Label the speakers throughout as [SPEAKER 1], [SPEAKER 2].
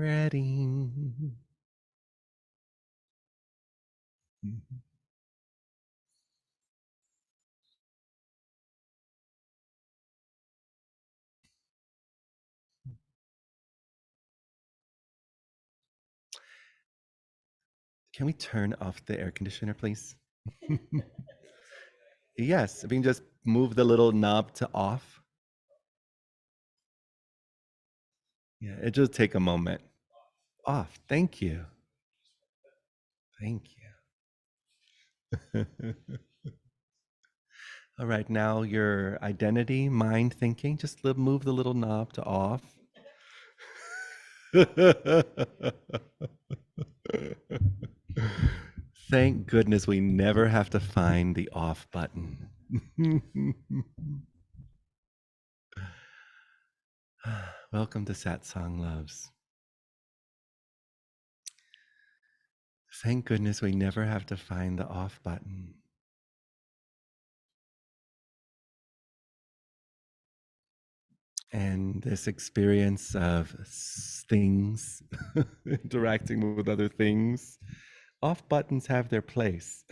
[SPEAKER 1] Ready. Mhm. Can we turn off the air conditioner, please? Yes, if we can just move the little knob to off. Yeah, it just take a moment. Off. Thank you. Thank you. All right, now your identity, mind thinking, just move the little knob to off. Thank goodness we never have to find the off button. Welcome to Satsang Loves. Thank goodness we never have to find the off button. And this experience of things, interacting with other things, off buttons have their place.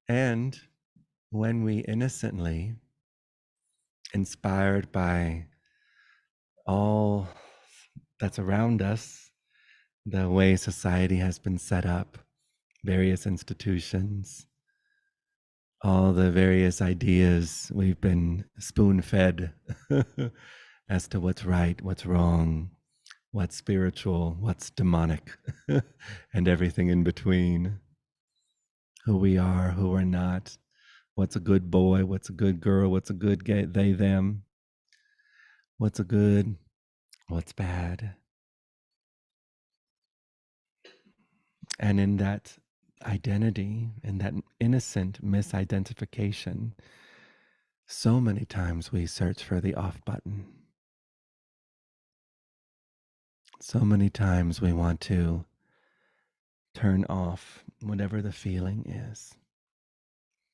[SPEAKER 1] And when we innocently, inspired by all that's around us, the way society has been set up, various institutions, all the various ideas we've been spoon fed as to what's right, what's wrong, what's spiritual, what's demonic, and everything in between. Who we are, who we're not, what's a good boy, what's a good girl, what's a good gay, they, them, what's a good, what's bad. And in that identity, in that innocent misidentification, so many times we search for the off button. So many times we want to turn off whatever the feeling is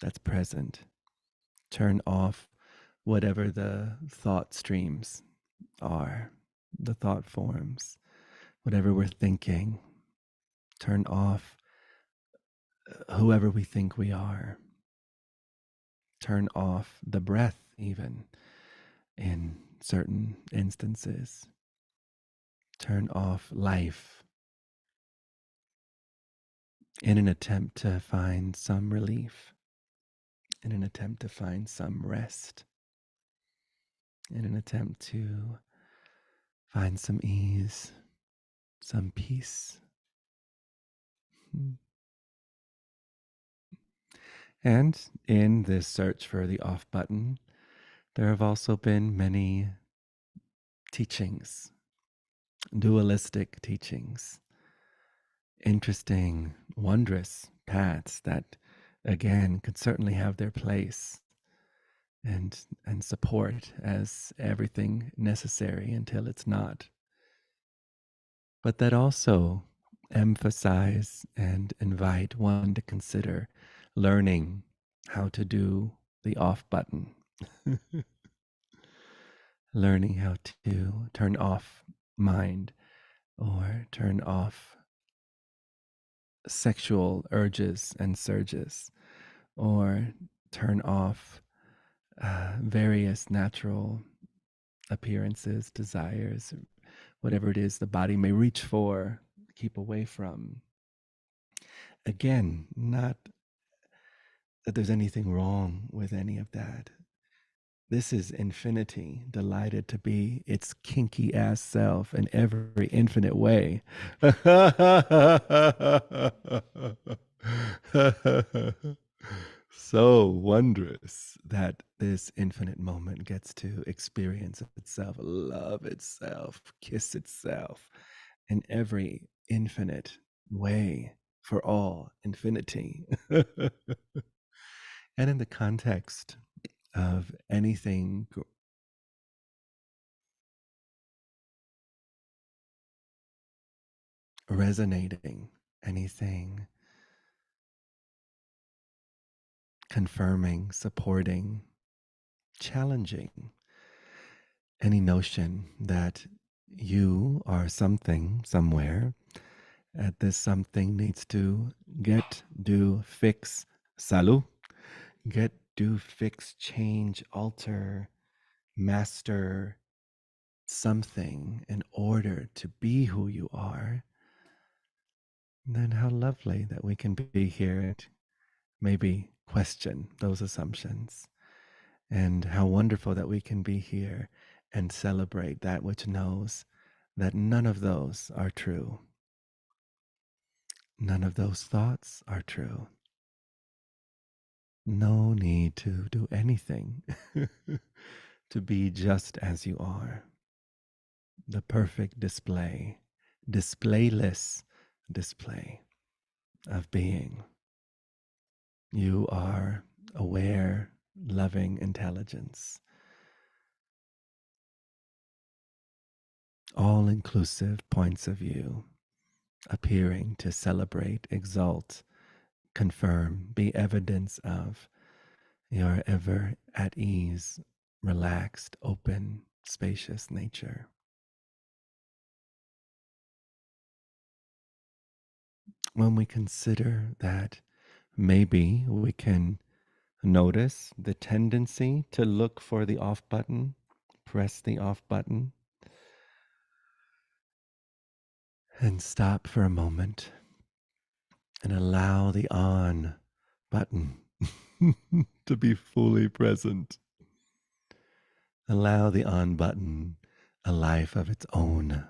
[SPEAKER 1] that's present. Turn off whatever the thought streams are, the thought forms, whatever we're thinking. Turn off whoever we think we are. Turn off the breath, even in certain instances. Turn off life in an attempt to find some relief, in an attempt to find some rest, in an attempt to find some ease, some peace. And in this search for the off button, there have also been many teachings, dualistic teachings, interesting, wondrous paths that, again, could certainly have their place and support as everything necessary until it's not. But that also emphasize and invite one to consider learning how to do the off button, learning how to turn off mind or turn off sexual urges and surges, or turn off various natural appearances, desires, whatever it is the body may reach for, keep away from. Again, not that there's anything wrong with any of that. This is infinity, delighted to be its kinky ass self in every infinite way. So wondrous that this infinite moment gets to experience itself, love itself, kiss itself in every infinite way for all infinity. And in the context of anything resonating, anything confirming, supporting, challenging, any notion that you are something somewhere, that this something needs to get, do, fix, salud, get, do, fix, change, alter, master something in order to be who you are, then how lovely that we can be here and maybe question those assumptions. And how wonderful that we can be here and celebrate that which knows that none of those are true. None of those thoughts are true. No need to do anything to be just as you are. The perfect display, displayless display of being. You are aware, loving intelligence, all inclusive points of view, appearing to celebrate, exalt, confirm, be evidence of your ever at ease, relaxed, open, spacious nature. When we consider that, maybe we can notice the tendency to look for the off button, press the off button, and stop for a moment and allow the on button to be fully present. Allow the on button a life of its own.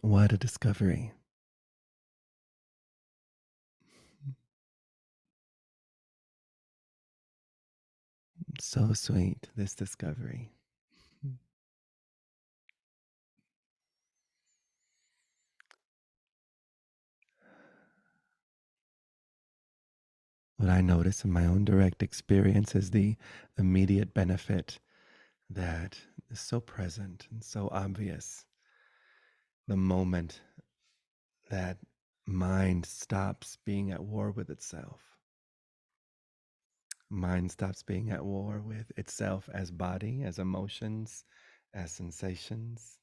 [SPEAKER 1] What a discovery. So sweet, this discovery. What I notice in my own direct experience is the immediate benefit that is so present and so obvious. The moment that mind stops being at war with itself, mind stops being at war with itself as body, as emotions, as sensations.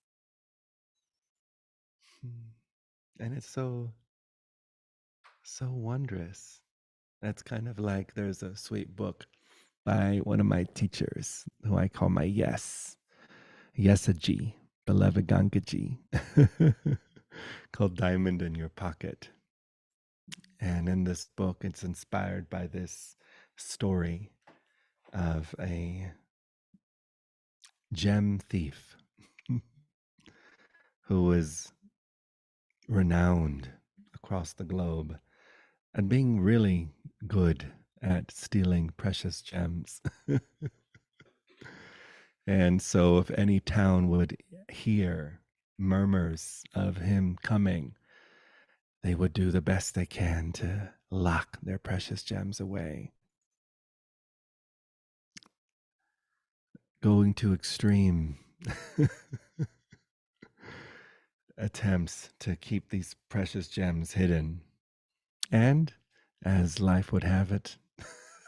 [SPEAKER 1] And it's so wondrous. That's kind of like there's a sweet book by one of my teachers who I call my Yesaji, beloved Gangaji, called Diamond in Your Pocket. And in this book, it's inspired by this story of a gem thief who was renowned across the globe at being really good at stealing precious gems. And so, if any town would hear murmurs of him coming, they would do the best they can to lock their precious gems away, going to extreme attempts to keep these precious gems hidden. And as life would have it,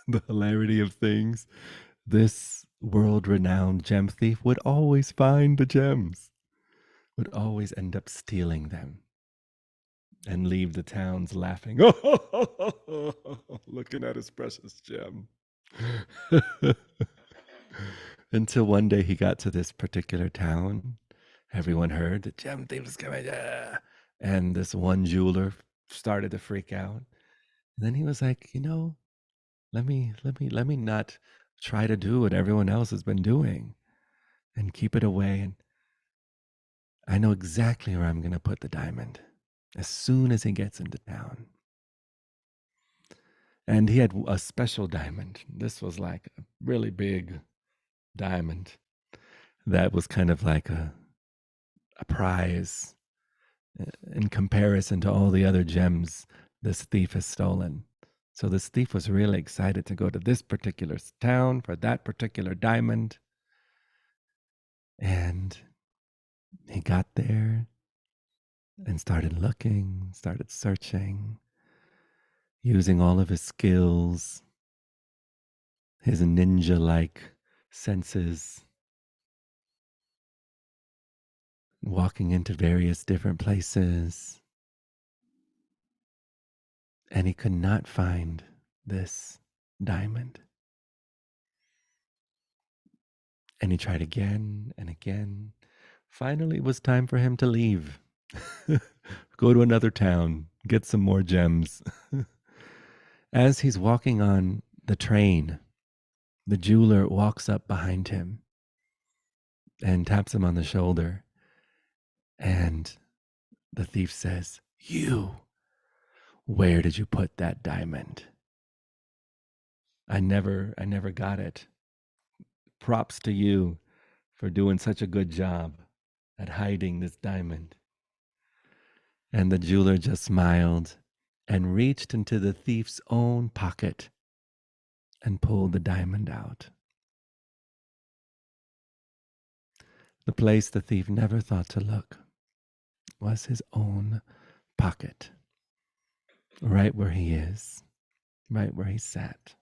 [SPEAKER 1] the hilarity of things, this world renowned gem thief would always find the gems, would always end up stealing them and leave the towns laughing, looking at his precious gem. Until one day he got to this particular town. Everyone heard the gem thief is coming. Yeah. And this one jeweler started to freak out. And then he was like, let me not try to do what everyone else has been doing and keep it away. And I know exactly where I'm going to put the diamond as soon as he gets into town. And he had a special diamond. This was like a really big diamond that was kind of like a prize in comparison to all the other gems this thief has stolen. So this thief was really excited to go to this particular town for that particular diamond. And he got there and started looking, started searching, using all of his skills, his ninja like senses, walking into various different places, and he could not find this diamond. And he tried again and again. Finally, it was time for him to leave. Go to another town, get some more gems. As he's walking on the train, the jeweler walks up behind him and taps him on the shoulder. And the thief says, "You, where did you put that diamond? I never got it. Props to you for doing such a good job at hiding this diamond." And the jeweler just smiled and reached into the thief's own pocket and pulled the diamond out. The place the thief never thought to look was his own pocket, right where he is, right where he sat.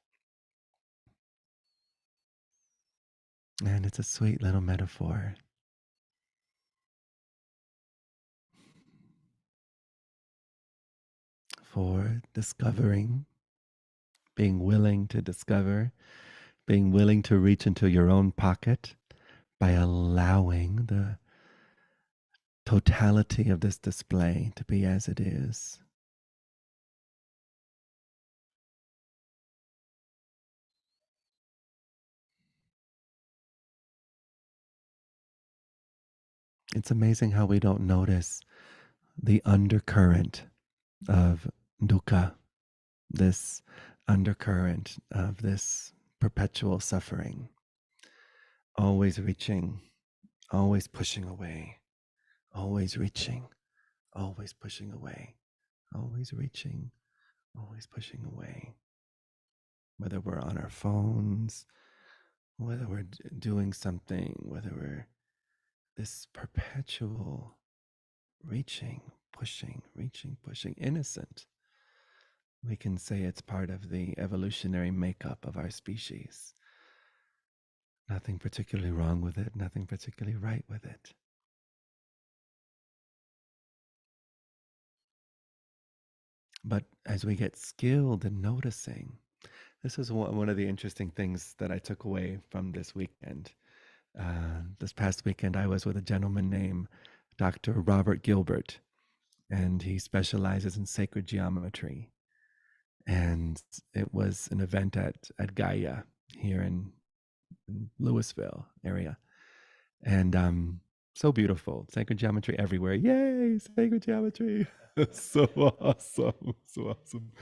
[SPEAKER 1] And it's a sweet little metaphor for discovering, being willing to discover, being willing to reach into your own pocket by allowing the totality of this display to be as it is. It's amazing how we don't notice the undercurrent of dukkha, this undercurrent of this perpetual suffering, always reaching, always pushing away, always reaching, always pushing away, always reaching, always pushing away. Whether we're on our phones, whether we're doing something, whether we're this perpetual reaching, pushing, reaching, pushing, innocent. We can say it's part of the evolutionary makeup of our species. Nothing particularly wrong with it, nothing particularly right with it. But as we get skilled in noticing, this is one of the interesting things that I took away from this weekend. This past weekend, I was with a gentleman named Dr. Robert Gilbert, and he specializes in sacred geometry. And it was an event at Gaia here in Louisville area. And so beautiful. Sacred geometry everywhere. Yay, sacred geometry. So awesome. So awesome.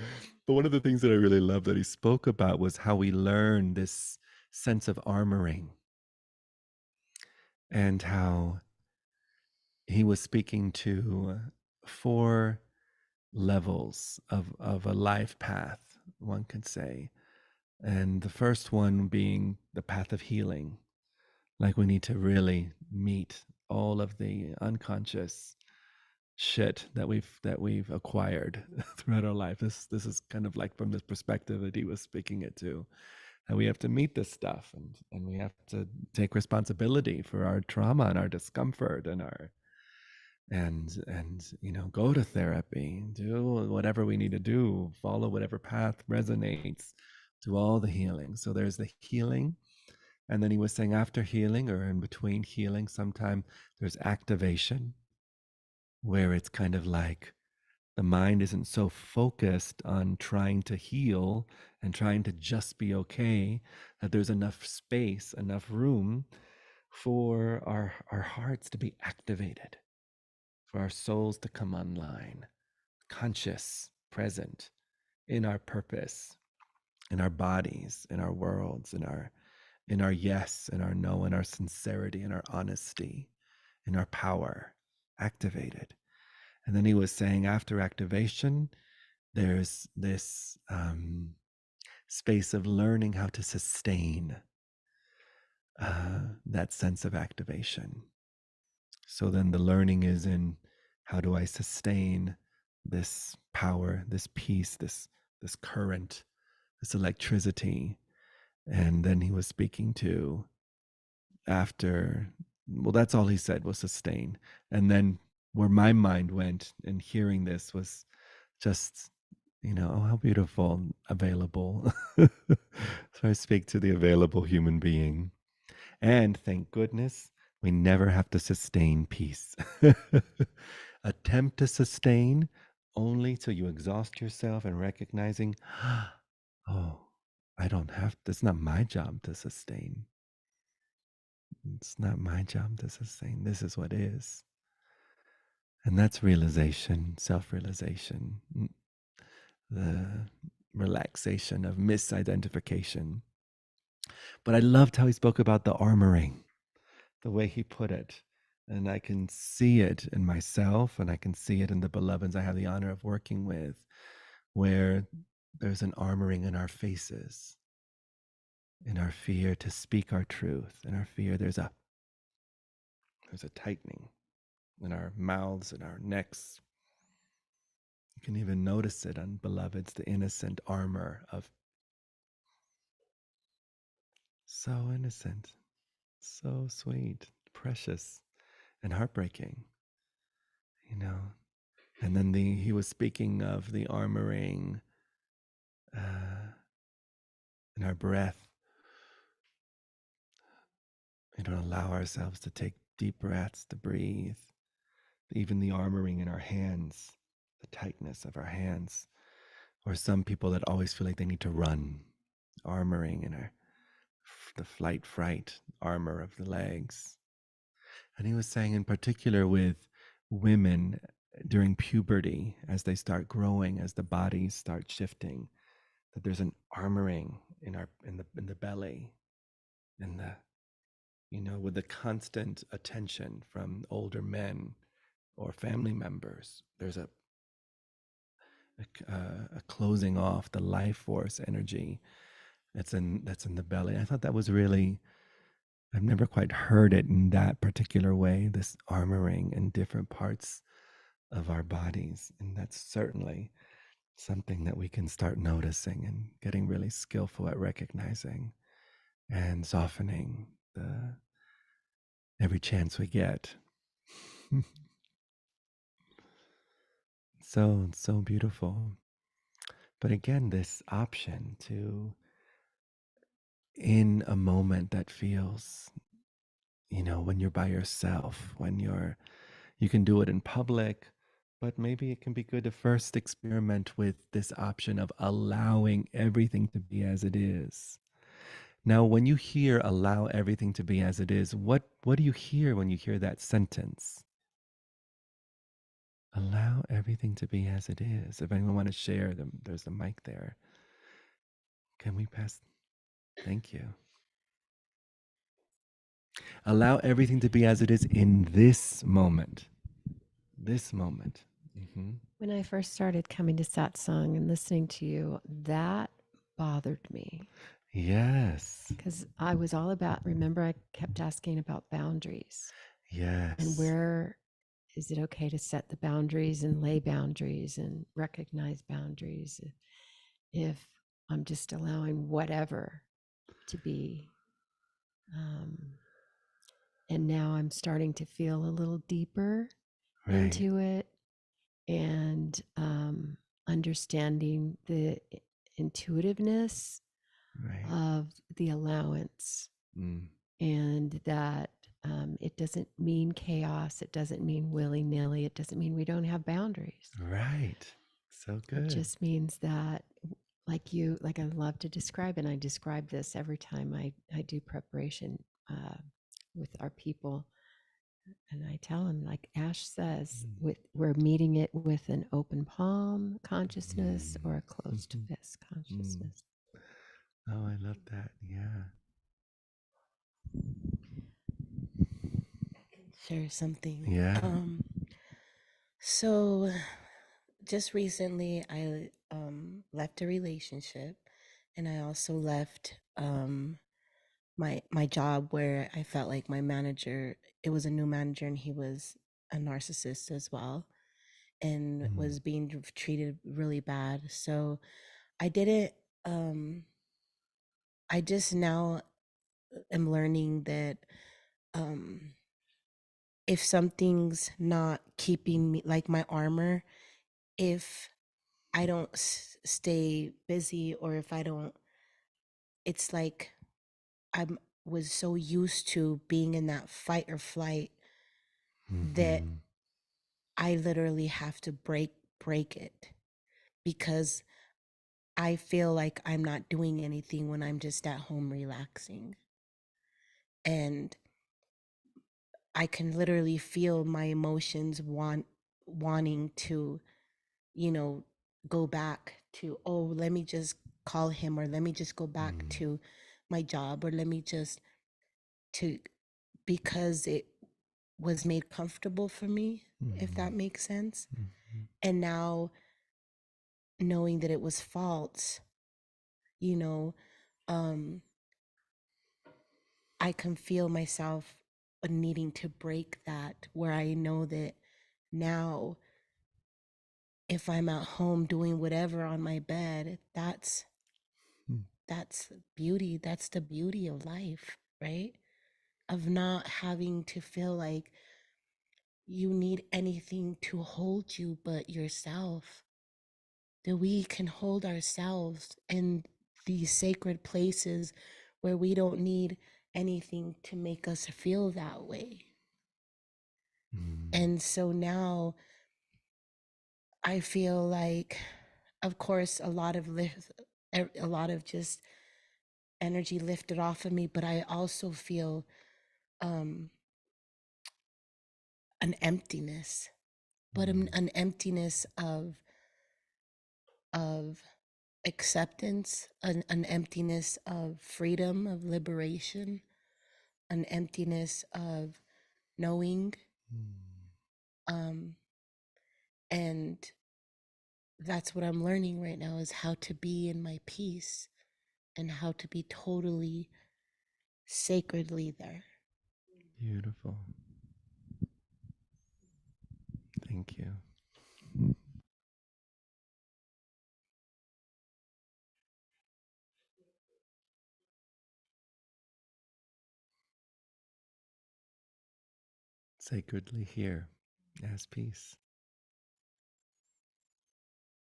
[SPEAKER 1] But one of the things that I really love that he spoke about was how we learn this sense of armoring, and how he was speaking to four levels of a life path, one could say. And the first one being the path of healing. Like we need to really meet all of the unconscious shit that we've acquired throughout our life. This is kind of like from this perspective that he was speaking it to. And we have to meet this stuff, and we have to take responsibility for our trauma and our discomfort and our and go to therapy, do whatever we need to do, follow whatever path resonates, do all the healing. So there's the healing. And then he was saying after healing or in between healing, sometime there's activation, where it's kind of like the mind isn't so focused on trying to heal and trying to just be okay, that there's enough space, enough room for our hearts to be activated, for our souls to come online, conscious, present in our purpose, in our bodies, in our worlds, in our yes, in our no, in our sincerity, in our honesty, in our power, activated. And then he was saying after activation, there's this space of learning how to sustain that sense of activation. So then the learning is in, how do I sustain this power, this peace, this current, this electricity, And then he was speaking to after, well, that's all he said was sustain. And then where my mind went in hearing this was just, oh, how beautiful, available. So I speak to the available human being. And thank goodness we never have to sustain peace. Attempt to sustain only till you exhaust yourself and recognizing, oh, I don't have, it's not my job to sustain. It's not my job to sustain. This is what is. And that's realization, self realization, the relaxation of misidentification. But I loved how he spoke about the armoring, the way he put it. And I can see it in myself and I can see it in the beloveds I have the honor of working with, where there's an armoring in our faces, in our fear to speak our truth, in our fear there's a tightening in our mouths and our necks. You can even notice it on beloveds, the innocent armor of so innocent, so sweet, precious, and heartbreaking, you know. And then he was speaking of the armoring uh, in our breath. We don't allow ourselves to take deep breaths to breathe. Even the armoring in our hands, the tightness of our hands, or some people that always feel like they need to run, armoring in the flight fright armor of the legs. And he was saying in particular with women during puberty, as they start growing, as the bodies start shifting, that there's an armoring in the belly, in the with the constant attention from older men or family members. There's a closing off the life force energy that's in the belly. I thought that was really, I've never quite heard it in that particular way, this armoring in different parts of our bodies. And that's certainly something that we can start noticing and getting really skillful at recognizing and softening the every chance we get. So beautiful. But again, this option to, in a moment that feels, when you're by yourself, you can do it in public, but maybe it can be good to first experiment with this option of allowing everything to be as it is. Now, when you hear allow everything to be as it is, what do you hear when you hear that sentence? Allow everything to be as it is. If anyone want to share them, there's a mic there. Can we pass? Thank you. Allow everything to be as it is in this moment. This moment. Mm-hmm.
[SPEAKER 2] When I first started coming to satsang and listening to you, that bothered me
[SPEAKER 1] Yes.
[SPEAKER 2] because I was all about, remember, I kept asking about boundaries and
[SPEAKER 1] Yes.
[SPEAKER 2] where is it okay to set the boundaries and lay boundaries and recognize boundaries if I'm just allowing whatever to be. And now I'm starting to feel a little deeper
[SPEAKER 1] Right.
[SPEAKER 2] into it and understanding the intuitiveness
[SPEAKER 1] Right.
[SPEAKER 2] of the allowance,
[SPEAKER 1] Mm.
[SPEAKER 2] and that it doesn't mean chaos. It doesn't mean willy nilly. It doesn't mean we don't have boundaries.
[SPEAKER 1] Right. So
[SPEAKER 2] It
[SPEAKER 1] good.
[SPEAKER 2] just means that, like I love to describe, and I describe this every time I do preparation with our people. And I tell them, like Ash says, we're meeting it with an open palm consciousness or a closed
[SPEAKER 1] Mm.
[SPEAKER 2] fist
[SPEAKER 1] Mm.
[SPEAKER 2] consciousness.
[SPEAKER 1] Oh, I love that. Yeah.
[SPEAKER 3] Share something.
[SPEAKER 1] Yeah.
[SPEAKER 3] So just recently I left a relationship, and I also left my job where I felt like my manager, it was a new manager and he was a narcissist as well, and
[SPEAKER 1] Mm.
[SPEAKER 3] was being treated really bad. So I didn't um I just now am learning that um, if something's not keeping me, like my armor, if I don't stay busy, or if I don't, it's like I'm was so used to being in that fight or flight that
[SPEAKER 1] Mm-hmm.
[SPEAKER 3] I literally have to break it, because I feel like I'm not doing anything when I'm just at home relaxing. And I can literally feel my emotions wanting to, you know, go back to, oh, let me just call him, or let me just go back to my job, or let me just to because it was made comfortable for me, if
[SPEAKER 1] Mm-hmm.
[SPEAKER 3] that makes sense.
[SPEAKER 1] Mm-hmm.
[SPEAKER 3] And now knowing that it was false, you know, um I can feel myself needing to break that, where I know that now if I'm at home doing whatever on my bed, that's beauty. That's the beauty of life, right? Of not having to feel like you need anything to hold you but yourself. That we can hold ourselves in these sacred places where we don't need anything to make us feel that way.
[SPEAKER 1] Mm-hmm.
[SPEAKER 3] And so now I feel like, of course, a lot of just energy lifted off of me, but I also feel um, an emptiness, but an emptiness of acceptance, an emptiness of freedom, of liberation, an emptiness of knowing, um, and that's what I'm learning right now, is how to be in my peace and how to be totally sacredly there.
[SPEAKER 1] Beautiful. Thank you. Sacredly here as peace.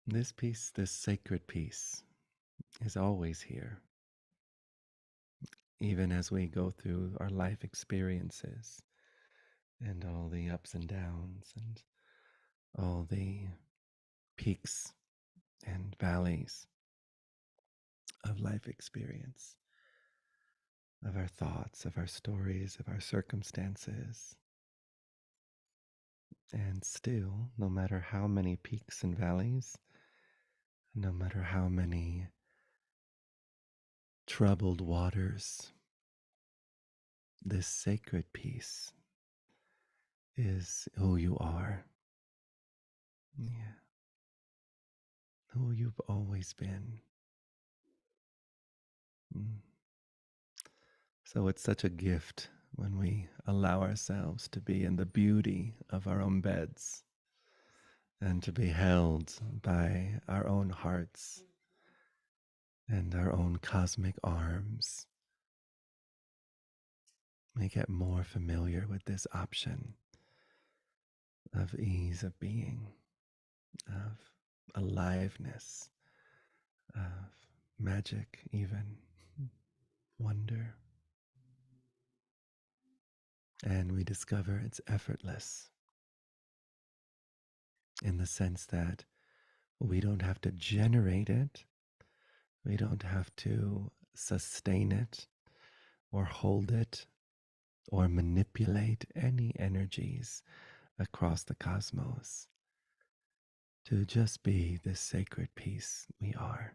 [SPEAKER 1] This peace, this sacred peace, is always here, even as we go through our life experiences and all the ups and downs and all the peaks and valleys of life experience, of our thoughts, of our stories, of our circumstances. And still, no matter how many peaks and valleys, no matter how many troubled waters, this sacred peace is who you are. Yeah, who you've always been. Mm. So it's such a gift when we allow ourselves to be in the beauty of our own beds and to be held by our own hearts and our own cosmic arms. We get more familiar with this option of ease of being, of aliveness, of magic, even wonder. And we discover it's effortless in the sense that we don't have to generate it, we don't have to sustain it or hold it or manipulate any energies across the cosmos to just be this sacred peace we are.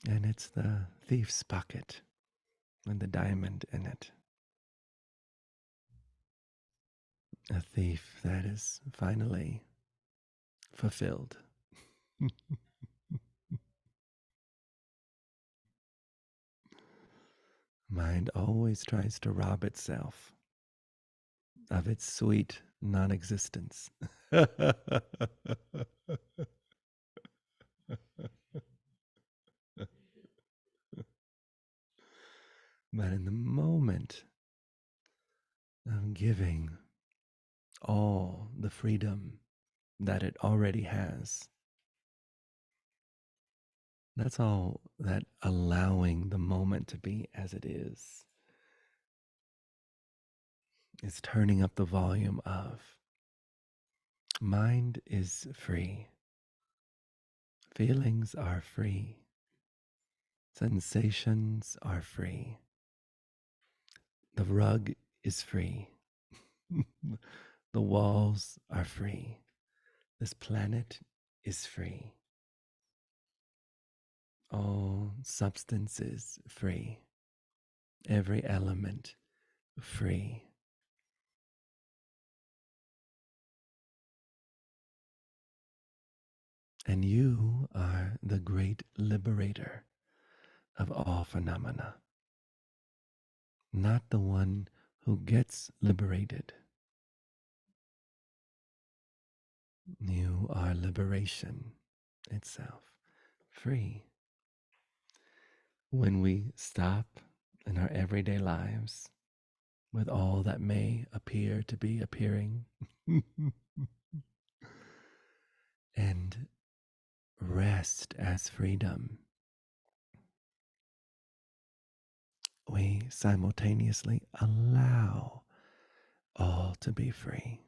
[SPEAKER 1] And it's the thief's pocket and the diamond in it. a thief that is finally fulfilled. Mind always tries to rob itself of its sweet non existence. But in the moment of giving all the freedom that it already has, that's all that allowing the moment to be as it is turning up the volume of mind is free, feelings are free, sensations are free, the rug is free, the walls are free, this planet is free, all substance is free, every element free. And you are the great liberator of all phenomena, not the one who gets liberated. You are liberation itself, free. When we stop in our everyday lives with all that may appear to be appearing and rest as freedom, we simultaneously allow all to be free.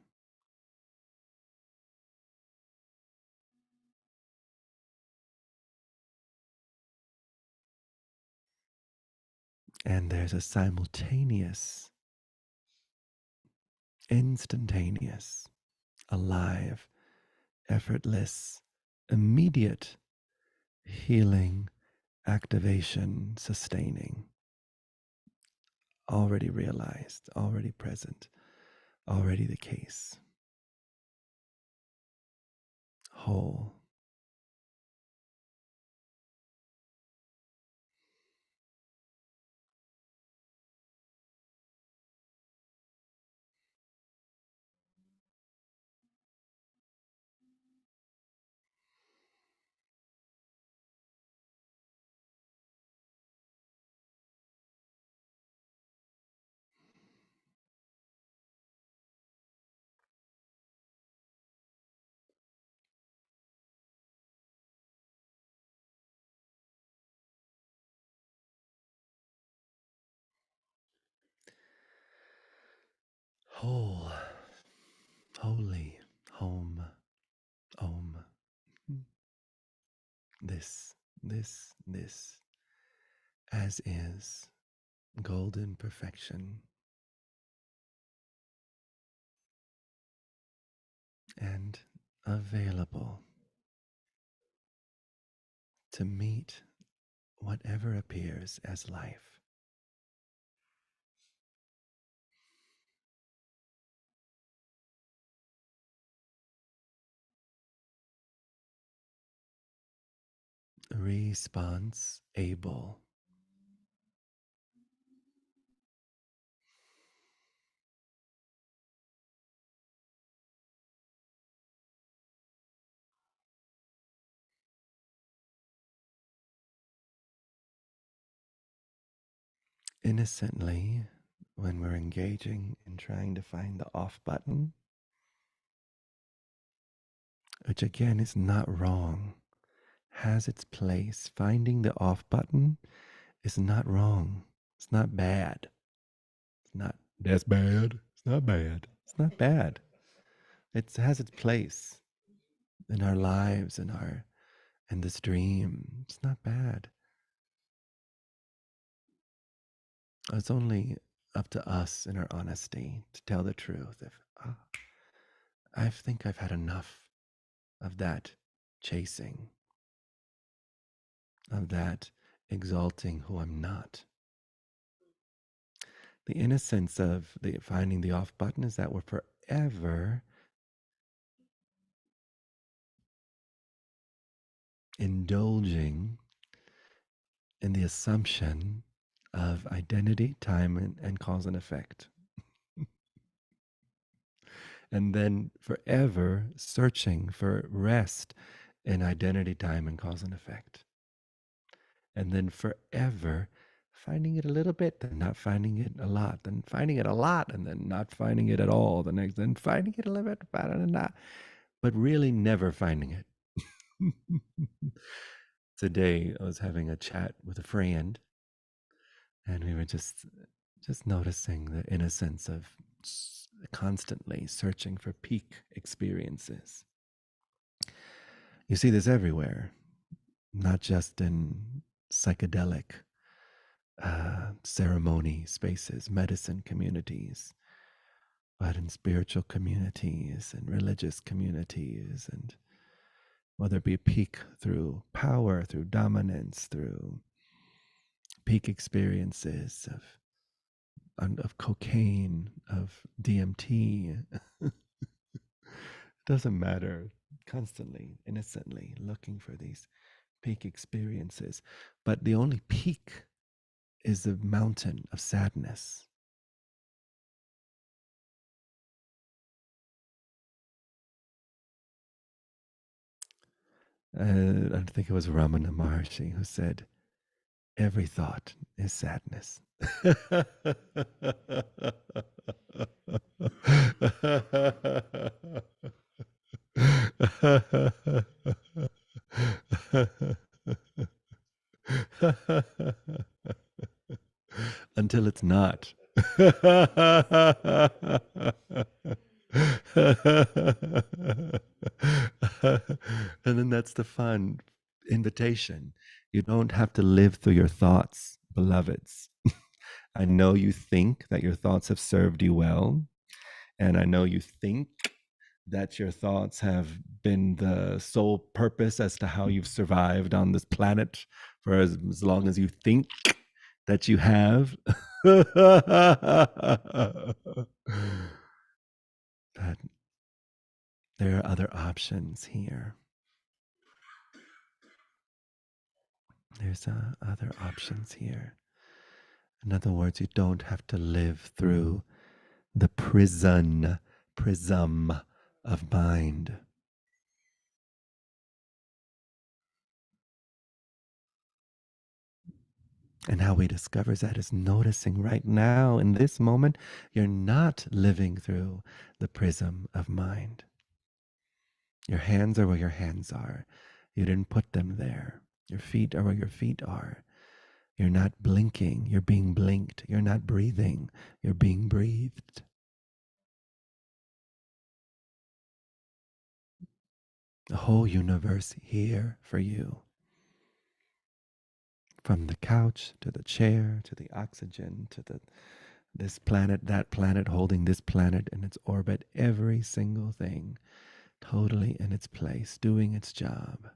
[SPEAKER 1] And there's a simultaneous, instantaneous, alive, effortless, immediate healing, activation, sustaining, already realized, already present, already the case. Whole. Whole. Holy. Home. Om. This, as is, golden perfection, and available to meet whatever appears as life. Response able. Innocently, when we're engaging in trying to find the off button, which again is not wrong, has its place. Finding the off button is not wrong. It's not bad. It's not, that's bad. It's not bad. It's not bad. It has its place in our lives, in this dream. It's not bad. It's only up to us in our honesty to tell the truth. If I think I've had enough of that chasing, of that exalting who I'm not. The innocence of the finding the off button is that we're forever indulging in the assumption of identity, time, and cause and effect. And then forever searching for rest in identity, time, and cause and effect. And then forever finding it a little bit, then not finding it a lot, then finding it a lot, and then not finding it at all. The next, then finding it a little bit, better than not, but really never finding it. Today, I was having a chat with a friend, and we were just noticing the innocence of constantly searching for peak experiences. You see this everywhere, not just in psychedelic ceremony spaces, medicine communities, but in spiritual communities and religious communities, and whether it be peak through power, through dominance, through peak experiences of cocaine, of DMT. Doesn't matter. Constantly, innocently looking for these peak experiences. But the only peak is the mountain of sadness. I think it was Ramana Maharshi who said, every thought is sadness. Until it's not. And then that's the fun invitation. You don't have to live through your thoughts, beloveds. I know you think that your thoughts have served you well, and I know you think that your thoughts have been the sole purpose as to how you've survived on this planet for as long as you think that you have. But there are other options here. There's other options here. In other words, you don't have to live through the prism of mind. And how we discover that is noticing right now, in this moment, you're not living through the prism of mind. Your hands are where your hands are. You didn't put them there. Your feet are where your feet are. You're not blinking. You're being blinked. You're not breathing. You're being breathed. The whole universe here for you. From the couch to the chair to the oxygen to this planet, that planet, holding this planet in its orbit, every single thing totally in its place, doing its job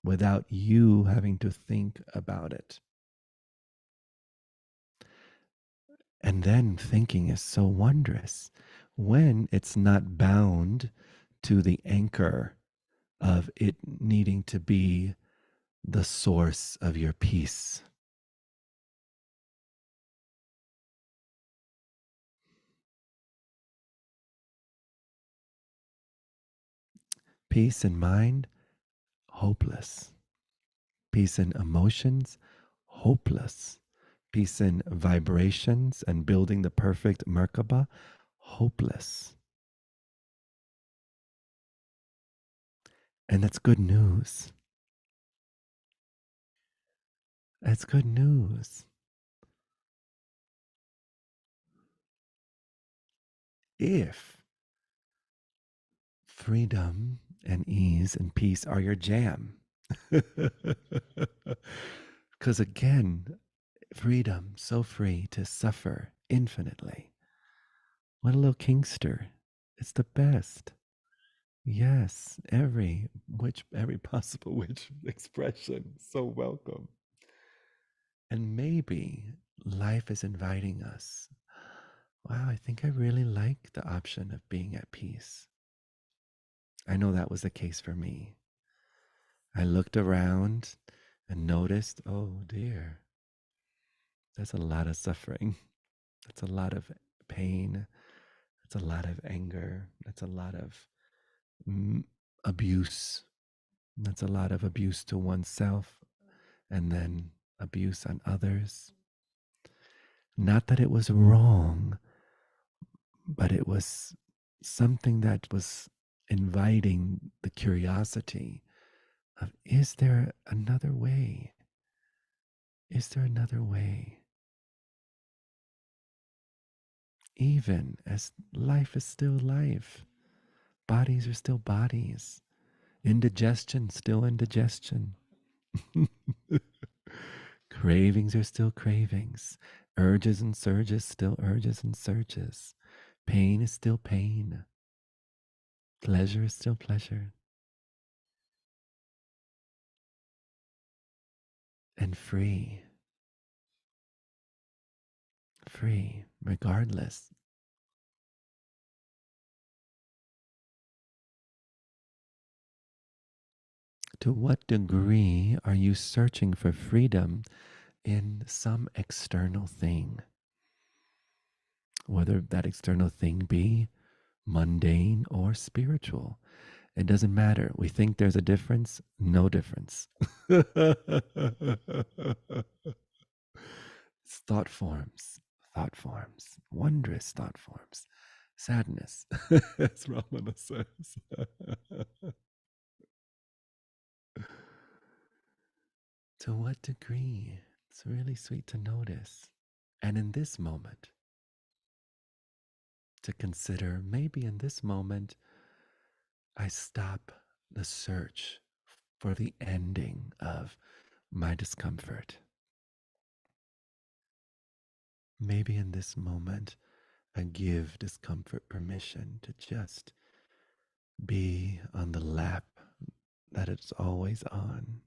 [SPEAKER 1] without you having to think about it. And then thinking is so wondrous when it's not bound to the anchor of it needing to be the source of your peace. Peace in mind, hopeless. Peace in emotions, hopeless. Peace in vibrations and building the perfect Merkaba, hopeless. And that's good news. That's good news. If freedom and ease and peace are your jam. Because again, freedom, so free to suffer infinitely. What a little kingster. It's the best. Yes, every possible which expression, so welcome. And maybe life is inviting us wow, I think I really like the option of being at peace. I know that was the case for me. I looked around and noticed, oh dear, that's a lot of suffering. That's a lot of pain. That's a lot of anger. That's a lot of mm, abuse. That's a lot of abuse to oneself and then abuse on others. Not that it was wrong, but it was something that was inviting the curiosity of, is there another way? Is there another way? Even as life is still life, bodies are still bodies, indigestion still indigestion. Cravings are still cravings, urges and surges still urges and surges. Pain is still pain, pleasure is still pleasure. And free, free, regardless. To what degree are you searching for freedom in some external thing? Whether that external thing be mundane or spiritual, it doesn't matter. We think there's a difference, no difference. It's thought forms, wondrous thought forms, sadness, as Ramana says. To what degree? It's really sweet to notice. And in this moment, to consider, maybe in this moment, I stop the search for the ending of my discomfort. Maybe in this moment, I give discomfort permission to just be on the lap that it's always on.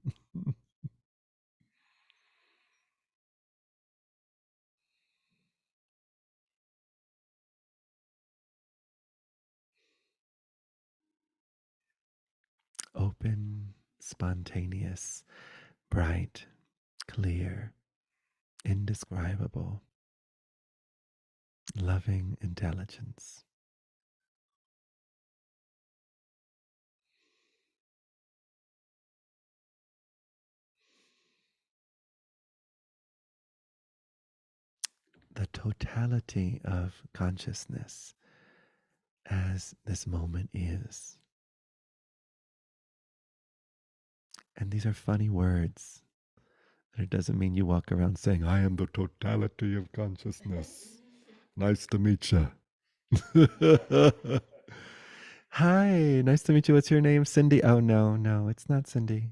[SPEAKER 1] Open, spontaneous, bright, clear, indescribable, loving intelligence. The totality of consciousness as this moment is. And these are funny words. It doesn't mean you walk around saying, I am the totality of consciousness. Nice to meet you. Hi, nice to meet you. What's your name? Cindy. Oh, no, no, it's not Cindy.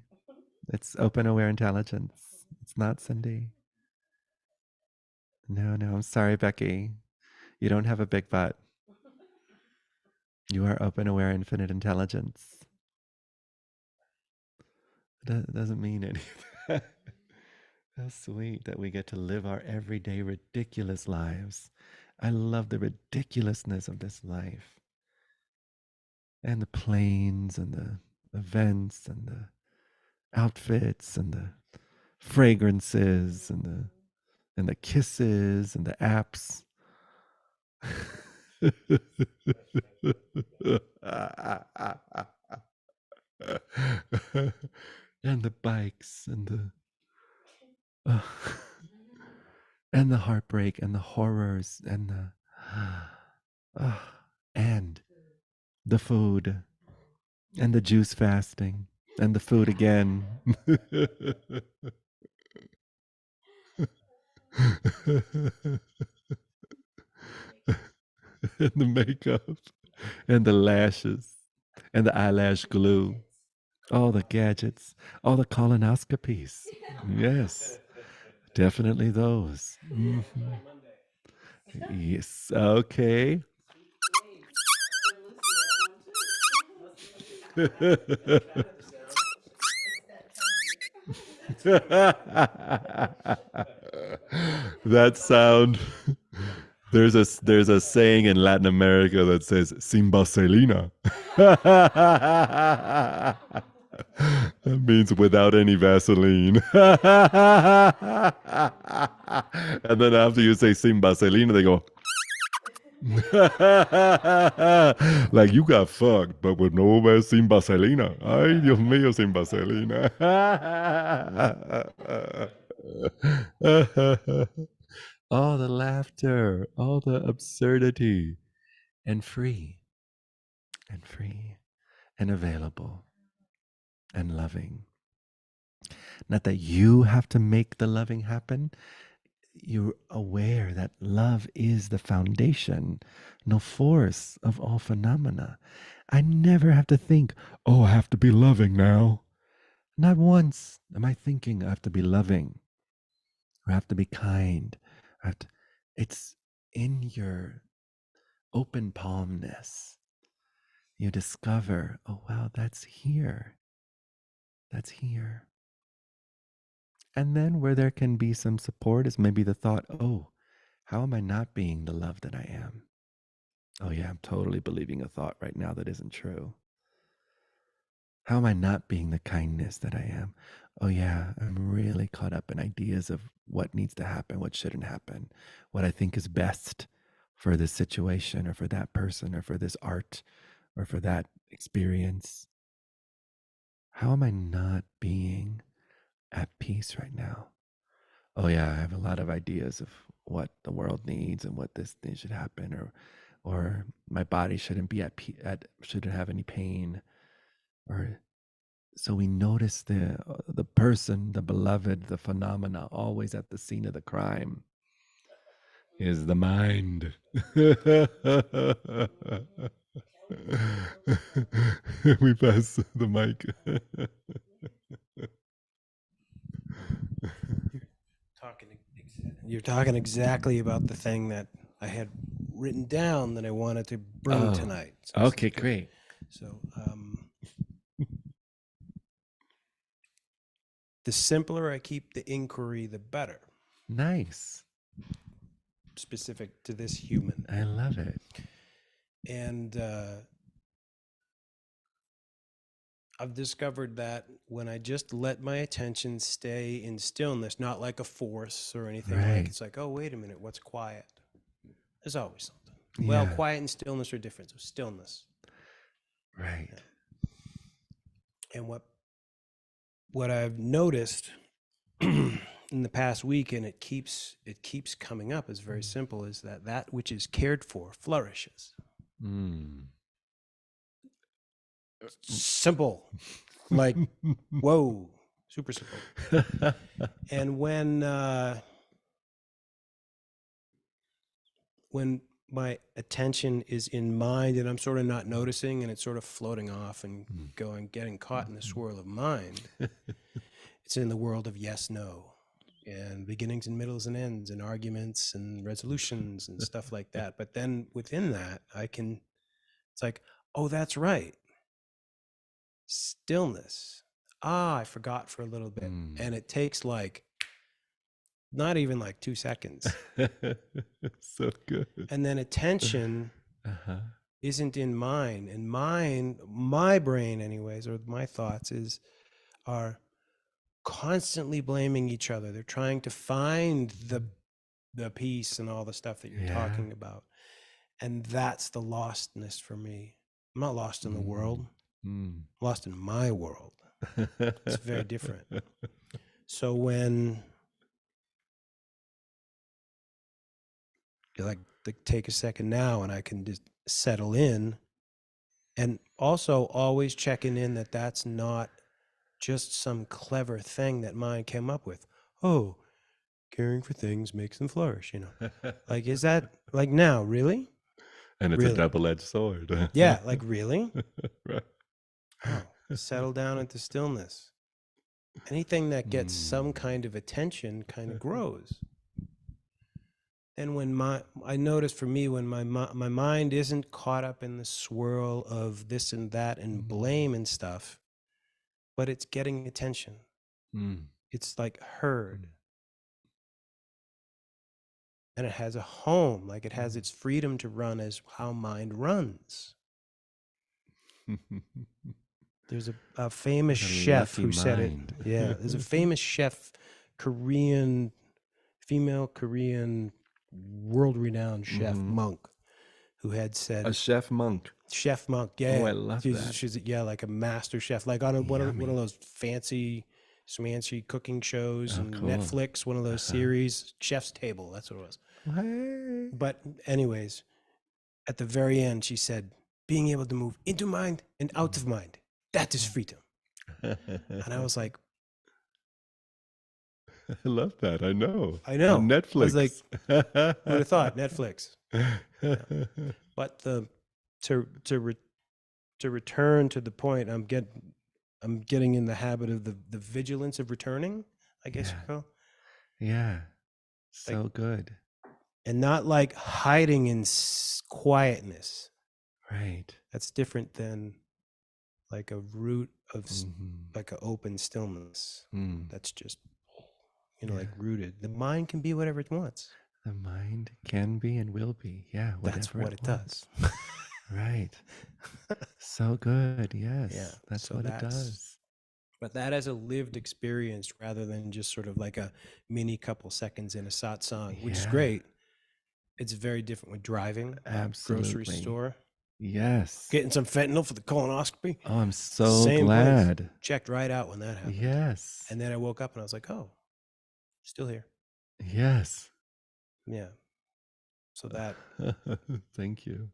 [SPEAKER 1] It's open aware intelligence. It's not Cindy. No, no, I'm sorry, Becky. You don't have a big butt. You are open aware infinite intelligence. That doesn't mean anything. How sweet that we get to live our everyday ridiculous lives. I love the ridiculousness of this life. And the planes and the events and the outfits and the fragrances and the kisses and the apps. And the bikes uh, and the heartbreak and the horrors and uh, and the food and the juice fasting and the food again. And the makeup and the lashes and the eyelash glue, all the gadgets, all the colonoscopies. Yes, definitely those. Mhm. Yes, okay. That sound There's a saying in Latin America that says "sin vaselina." That means without any Vaseline. And then after you say "sin vaselina," they go. Like you got fucked, but with no sin vaselina. Ay, Dios mío, sin vaselina. All the laughter, all the absurdity, and free, and available, and loving. Not that you have to make the loving happen. You're aware that love is the foundation, no force of all phenomena. I never have to think, oh, I have to be loving now. Not once am I thinking I have to be loving or I have to be kind. It's in your open palmness. You discover, oh, wow, that's here. That's here. And then where there can be some support is maybe the thought, oh, how am I not being the love that I am? Oh, yeah, I'm totally believing a thought right now that isn't true. How am I not being the kindness that I am? Oh, yeah, I'm really caught up in ideas of what needs to happen, what shouldn't happen, what I think is best for this situation or for that person or for this art or for that experience. How am I not being at peace right now? Oh, yeah, I have a lot of ideas of what the world needs and what this thing should happen, or my body shouldn't be shouldn't have any pain, or so we notice the person, the beloved, the phenomena always at the scene of the crime is the mind. We pass the mic.
[SPEAKER 4] You're talking exactly about the thing that I had written down that I wanted to bring
[SPEAKER 1] Oh,
[SPEAKER 4] tonight.
[SPEAKER 1] okay, great.
[SPEAKER 4] So, the simpler I keep the inquiry, the better.
[SPEAKER 1] Nice.
[SPEAKER 4] Specific to this human.
[SPEAKER 1] I love it.
[SPEAKER 4] And I've discovered that when I just let my attention stay in stillness, not like a force or anything
[SPEAKER 1] Right.
[SPEAKER 4] like, it's like, oh, wait a minute, what's quiet? There's always something. Well,
[SPEAKER 1] Yeah.
[SPEAKER 4] quiet and stillness are different. So stillness.
[SPEAKER 1] Right.
[SPEAKER 4] And what I've noticed in the past week, and it keeps coming up, is very simple, is that which is cared for flourishes.
[SPEAKER 1] Mm.
[SPEAKER 4] Simple. Like, whoa, super simple. And when my attention is in mind and I'm sort of not noticing and it's sort of floating off and getting caught in the swirl of mind, it's in the world of yes, no, and beginnings and middles and ends and arguments and resolutions and stuff like that. But then within that, it's like, oh, that's right. Stillness. I forgot for a little bit. And it takes not even 2 seconds.
[SPEAKER 1] So good.
[SPEAKER 4] And then attention isn't in mine. And my brain anyways, or my thoughts are constantly blaming each other. They're trying to find the peace and all the stuff that you're talking about. And that's the lostness for me. I'm not lost in the world. I'm lost in my world. It's very different. So when you take a second now and I can just settle in, and also always checking in that that's not just some clever thing that mind came up with. Oh, caring for things makes them flourish, is that now, really?
[SPEAKER 1] And it's
[SPEAKER 4] really?
[SPEAKER 1] A double-edged sword.
[SPEAKER 4] Yeah, really?
[SPEAKER 1] Right.
[SPEAKER 4] Oh, settle down into stillness. Anything that gets some kind of attention kind of grows. And when I notice for me, when my mind isn't caught up in the swirl of this and that and blame and stuff, but it's getting attention. It's heard. and it has a home, like it has its freedom to run as how mind runs. There's a famous
[SPEAKER 1] What a
[SPEAKER 4] chef
[SPEAKER 1] lucky
[SPEAKER 4] who said it.
[SPEAKER 1] mind.
[SPEAKER 4] Yeah, there's a famous chef, female Korean, world-renowned chef
[SPEAKER 1] Mhm.
[SPEAKER 4] monk, who had said,
[SPEAKER 1] A chef monk.
[SPEAKER 4] chef monk,
[SPEAKER 1] Oh,
[SPEAKER 4] yeah,
[SPEAKER 1] I love that.
[SPEAKER 4] she's like a master chef, like on one of
[SPEAKER 1] Yummy.
[SPEAKER 4] those fancy, smancy cooking shows
[SPEAKER 1] Oh,
[SPEAKER 4] and
[SPEAKER 1] cool.
[SPEAKER 4] Netflix, one of those series, Chef's Table. That's what it was.
[SPEAKER 1] Hey.
[SPEAKER 4] But anyways, at the very end, she said, being able to move into mind and out of mind, that is freedom. And I was like,
[SPEAKER 1] I love that. I know.
[SPEAKER 4] I know.
[SPEAKER 1] On Netflix.
[SPEAKER 4] I was like, who would have thought? Netflix. But to return to the point, I'm getting in the habit of the vigilance of returning, I guess you
[SPEAKER 1] Yeah.
[SPEAKER 4] call,
[SPEAKER 1] Yeah. So good.
[SPEAKER 4] and not like hiding in quietness.
[SPEAKER 1] Right.
[SPEAKER 4] That's different than like a root of
[SPEAKER 1] Mhm.
[SPEAKER 4] like an open stillness.
[SPEAKER 1] Mm.
[SPEAKER 4] That's just
[SPEAKER 1] Yeah.
[SPEAKER 4] like rooted. The mind can be whatever it wants.
[SPEAKER 1] The mind can be and will be. Yeah. Whatever
[SPEAKER 4] That's what it
[SPEAKER 1] wants.
[SPEAKER 4] does.
[SPEAKER 1] Right. So good. Yes.
[SPEAKER 4] Yeah,
[SPEAKER 1] That's
[SPEAKER 4] so
[SPEAKER 1] what it
[SPEAKER 4] that's-
[SPEAKER 1] does.
[SPEAKER 4] But that as a lived experience rather than just sort of like a mini couple seconds in a satsang, which is
[SPEAKER 1] Yeah.
[SPEAKER 4] great. It's very different with driving, grocery
[SPEAKER 1] Absolutely.
[SPEAKER 4] store,
[SPEAKER 1] Yes.
[SPEAKER 4] getting some fentanyl for the colonoscopy.
[SPEAKER 1] Oh, I'm so
[SPEAKER 4] Same place.
[SPEAKER 1] glad.
[SPEAKER 4] Checked right out when that happened.
[SPEAKER 1] Yes.
[SPEAKER 4] And then I woke up and I was like, oh, still here.
[SPEAKER 1] Yes.
[SPEAKER 4] Yeah. So that
[SPEAKER 1] Thank you.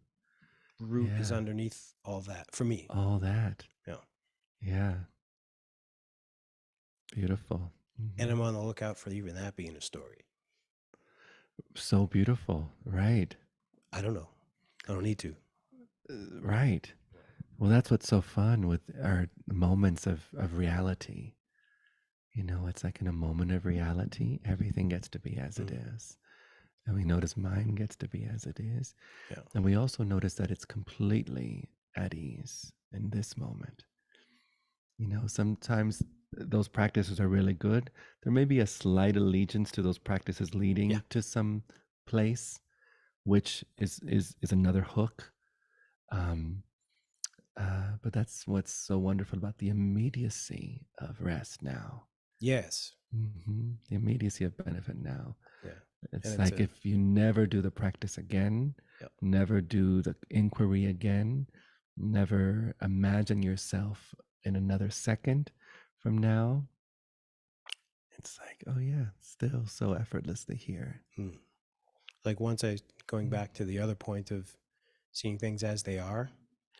[SPEAKER 4] root is
[SPEAKER 1] Yeah.
[SPEAKER 4] underneath all that for me.
[SPEAKER 1] All that.
[SPEAKER 4] Yeah.
[SPEAKER 1] Yeah. Beautiful.
[SPEAKER 4] And I'm on the lookout for even that being a story.
[SPEAKER 1] So beautiful. Right.
[SPEAKER 4] I don't know. I don't need to.
[SPEAKER 1] Right. Well, that's what's so fun with our moments of reality. You know, it's like in a moment of reality, everything gets to be as it is. And we notice mind gets to be as it is.
[SPEAKER 4] Yeah.
[SPEAKER 1] And we also notice that it's completely at ease in this moment. You know, sometimes those practices are really good. There may be a slight allegiance to those practices leading
[SPEAKER 4] Yeah.
[SPEAKER 1] to some place, which is another hook. But that's what's so wonderful about the immediacy of rest now.
[SPEAKER 4] Yes.
[SPEAKER 1] The immediacy of benefit now.
[SPEAKER 4] Yeah.
[SPEAKER 1] It's
[SPEAKER 4] And it's
[SPEAKER 1] like if you never do the practice again,
[SPEAKER 4] Yep.
[SPEAKER 1] never do the inquiry again, never imagine yourself in another second from now, it's like, oh yeah, still so effortlessly here.
[SPEAKER 4] Like going back to the other point of seeing things as they are,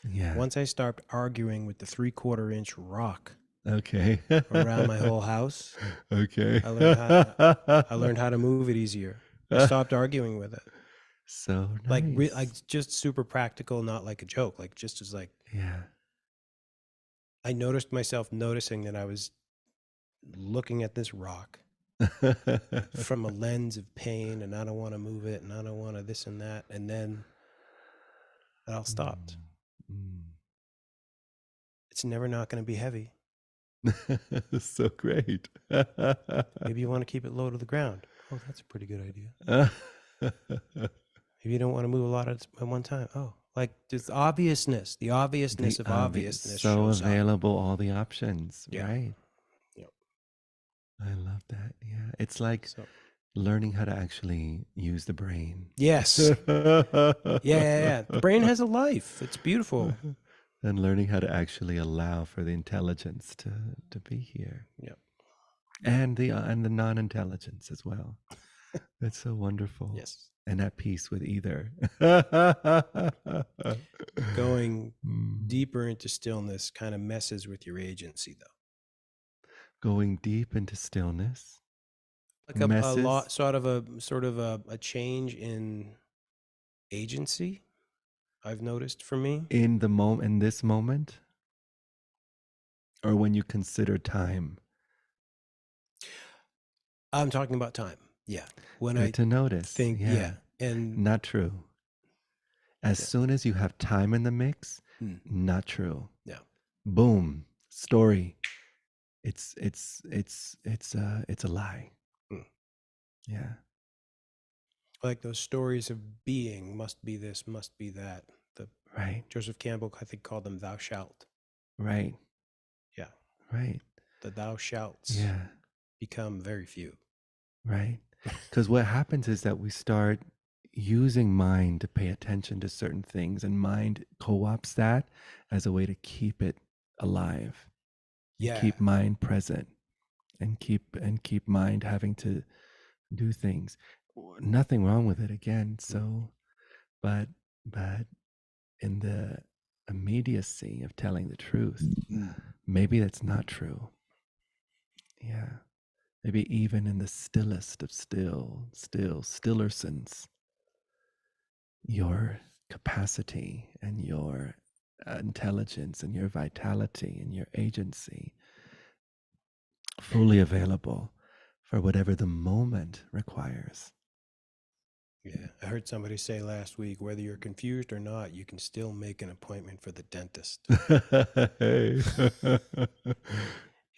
[SPEAKER 1] Yeah.
[SPEAKER 4] once I start arguing with the 3/4 inch rock
[SPEAKER 1] Okay.
[SPEAKER 4] around my whole house,
[SPEAKER 1] Okay.
[SPEAKER 4] I learned how to move it easier. I stopped arguing with it.
[SPEAKER 1] So nice.
[SPEAKER 4] Like just super practical, not like a joke. Like just as like
[SPEAKER 1] Yeah.
[SPEAKER 4] I noticed myself noticing that I was looking at this rock from a lens of pain, and I don't want to move it, and I don't want to this and that, and then it all stopped. It's never not going to be heavy.
[SPEAKER 1] So great.
[SPEAKER 4] Maybe you want to keep it low to the ground. Oh, that's a pretty good idea. Maybe you don't want to move a lot at one time. Oh, like just obviousness. The obviousness of obviousness.
[SPEAKER 1] So
[SPEAKER 4] shows up.
[SPEAKER 1] available, all the options,
[SPEAKER 4] Yeah.
[SPEAKER 1] right?
[SPEAKER 4] Yep.
[SPEAKER 1] I love that. Yeah. It's like
[SPEAKER 4] So,
[SPEAKER 1] learning how to actually use the brain.
[SPEAKER 4] yes. Yeah. The brain has a life. It's beautiful.
[SPEAKER 1] And learning how to actually allow for the intelligence to be here.
[SPEAKER 4] Yep.
[SPEAKER 1] And the non-intelligence as well. It's so wonderful.
[SPEAKER 4] Yes.
[SPEAKER 1] And at peace with either.
[SPEAKER 4] Going deeper into stillness kind of messes with your agency, though.
[SPEAKER 1] Going deep into stillness.
[SPEAKER 4] Like a lot, sort of a change in agency. I've noticed for me
[SPEAKER 1] in this moment, or when you consider time.
[SPEAKER 4] I'm talking about time. Yeah. When
[SPEAKER 1] Good
[SPEAKER 4] I
[SPEAKER 1] to notice.
[SPEAKER 4] think, yeah. And
[SPEAKER 1] not true. As soon as you have time in the mix, not true.
[SPEAKER 4] Yeah.
[SPEAKER 1] Boom. Story. It's a lie. Yeah.
[SPEAKER 4] Like those stories of being, must be this, must be that. The
[SPEAKER 1] Right.
[SPEAKER 4] Joseph Campbell, I think, called them thou shalt.
[SPEAKER 1] Right.
[SPEAKER 4] Yeah.
[SPEAKER 1] Right.
[SPEAKER 4] The thou shalts
[SPEAKER 1] Yeah.
[SPEAKER 4] become very few.
[SPEAKER 1] Right. Because what happens is that we start using mind to pay attention to certain things, and mind co-opts that as a way to keep it alive. You
[SPEAKER 4] Yeah.
[SPEAKER 1] keep mind present and keep mind having to do things. Nothing wrong with it again. So, but in the immediacy of telling the truth, maybe that's not true. Yeah. Maybe even in the stillest of stillersons, your capacity and your intelligence and your vitality and your agency fully available for whatever the moment requires.
[SPEAKER 4] Yeah. I heard somebody say last week, whether you're confused or not, you can still make an appointment for the dentist.
[SPEAKER 1] Hey.
[SPEAKER 4] You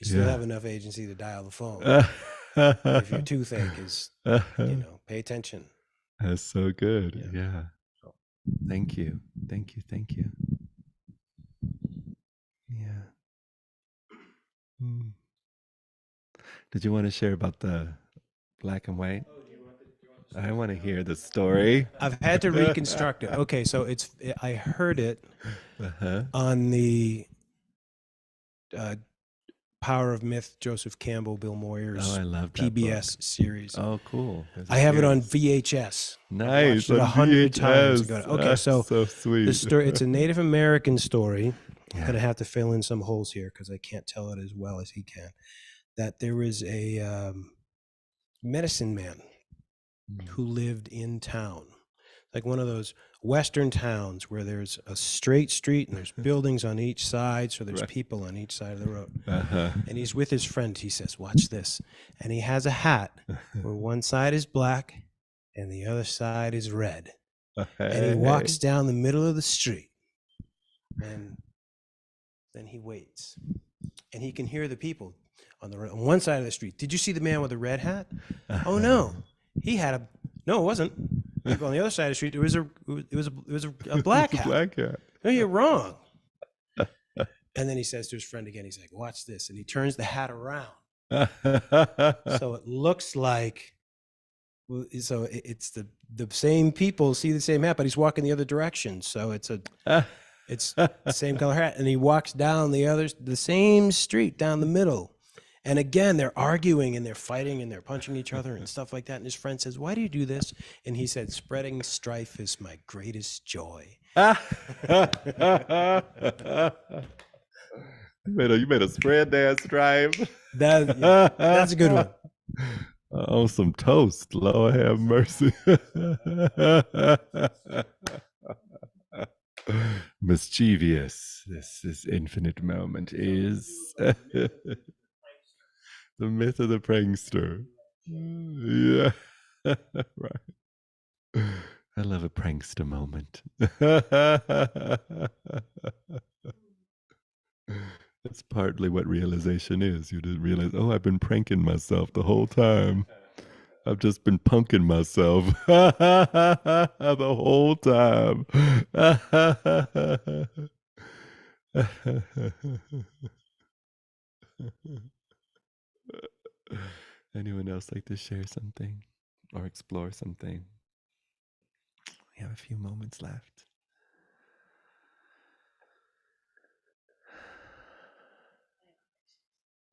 [SPEAKER 4] still
[SPEAKER 1] Yeah.
[SPEAKER 4] have enough agency to dial the phone. If your toothache is, pay attention.
[SPEAKER 1] That's so good.
[SPEAKER 4] Yeah.
[SPEAKER 1] Yeah. Thank you. Thank you. Thank you. Yeah. Mm. Did you want to share about the black and white? I want to hear the story.
[SPEAKER 4] I've had to reconstruct it. Okay, so I heard it
[SPEAKER 1] Uh-huh.
[SPEAKER 4] on the Power of Myth, Joseph Campbell, Bill
[SPEAKER 1] Oh,
[SPEAKER 4] Moyers
[SPEAKER 1] I love that
[SPEAKER 4] PBS
[SPEAKER 1] book.
[SPEAKER 4] series.
[SPEAKER 1] Oh, cool. There's a
[SPEAKER 4] I have it on
[SPEAKER 1] series.
[SPEAKER 4] VHS. I've
[SPEAKER 1] Nice.
[SPEAKER 4] watched it
[SPEAKER 1] On
[SPEAKER 4] 100 times.
[SPEAKER 1] VHS.
[SPEAKER 4] Okay, so
[SPEAKER 1] so sweet.
[SPEAKER 4] the story, it's a Native American story. I'm
[SPEAKER 1] Yeah.
[SPEAKER 4] going to have to fill in some holes here because I can't tell it as well as he can. That there was a medicine man who lived in town, like one of those Western towns where there's a straight street and there's buildings on each side. So there's
[SPEAKER 1] Right.
[SPEAKER 4] people on each side of the road.
[SPEAKER 1] Uh-huh.
[SPEAKER 4] And he's with his friend. He says, watch this. And he has a hat where one side is black and the other side is red. And he walks down the middle of the street. And then he waits. And he can hear the people on one side of the street. Did you see the man with the red hat? Oh no. He had no, it wasn't. Like on the other side of the street, it was a black hat.
[SPEAKER 1] Black hat.
[SPEAKER 4] No, you're wrong. And then he says to his friend again, he's like, watch this. And he turns the hat around. So it looks like, so it's the same people see the same hat, but he's walking the other direction. So it's the same color hat. And he walks down the same street down the middle. And again, they're arguing and they're fighting and they're punching each other and stuff like that. And his friend says, why do you do this? And he said, spreading strife is my greatest joy.
[SPEAKER 1] You made a spread dance stripe.
[SPEAKER 4] That's a good one.
[SPEAKER 1] Oh, some toast. Lord have mercy. Mischievous. This infinite moment is the myth of the prankster. Yeah. Right. I love a prankster moment. That's partly what realization is. You just realize, oh, I've been pranking myself the whole time. I've just been punking myself the whole time. Anyone else like to share something or explore something? We have a few moments left.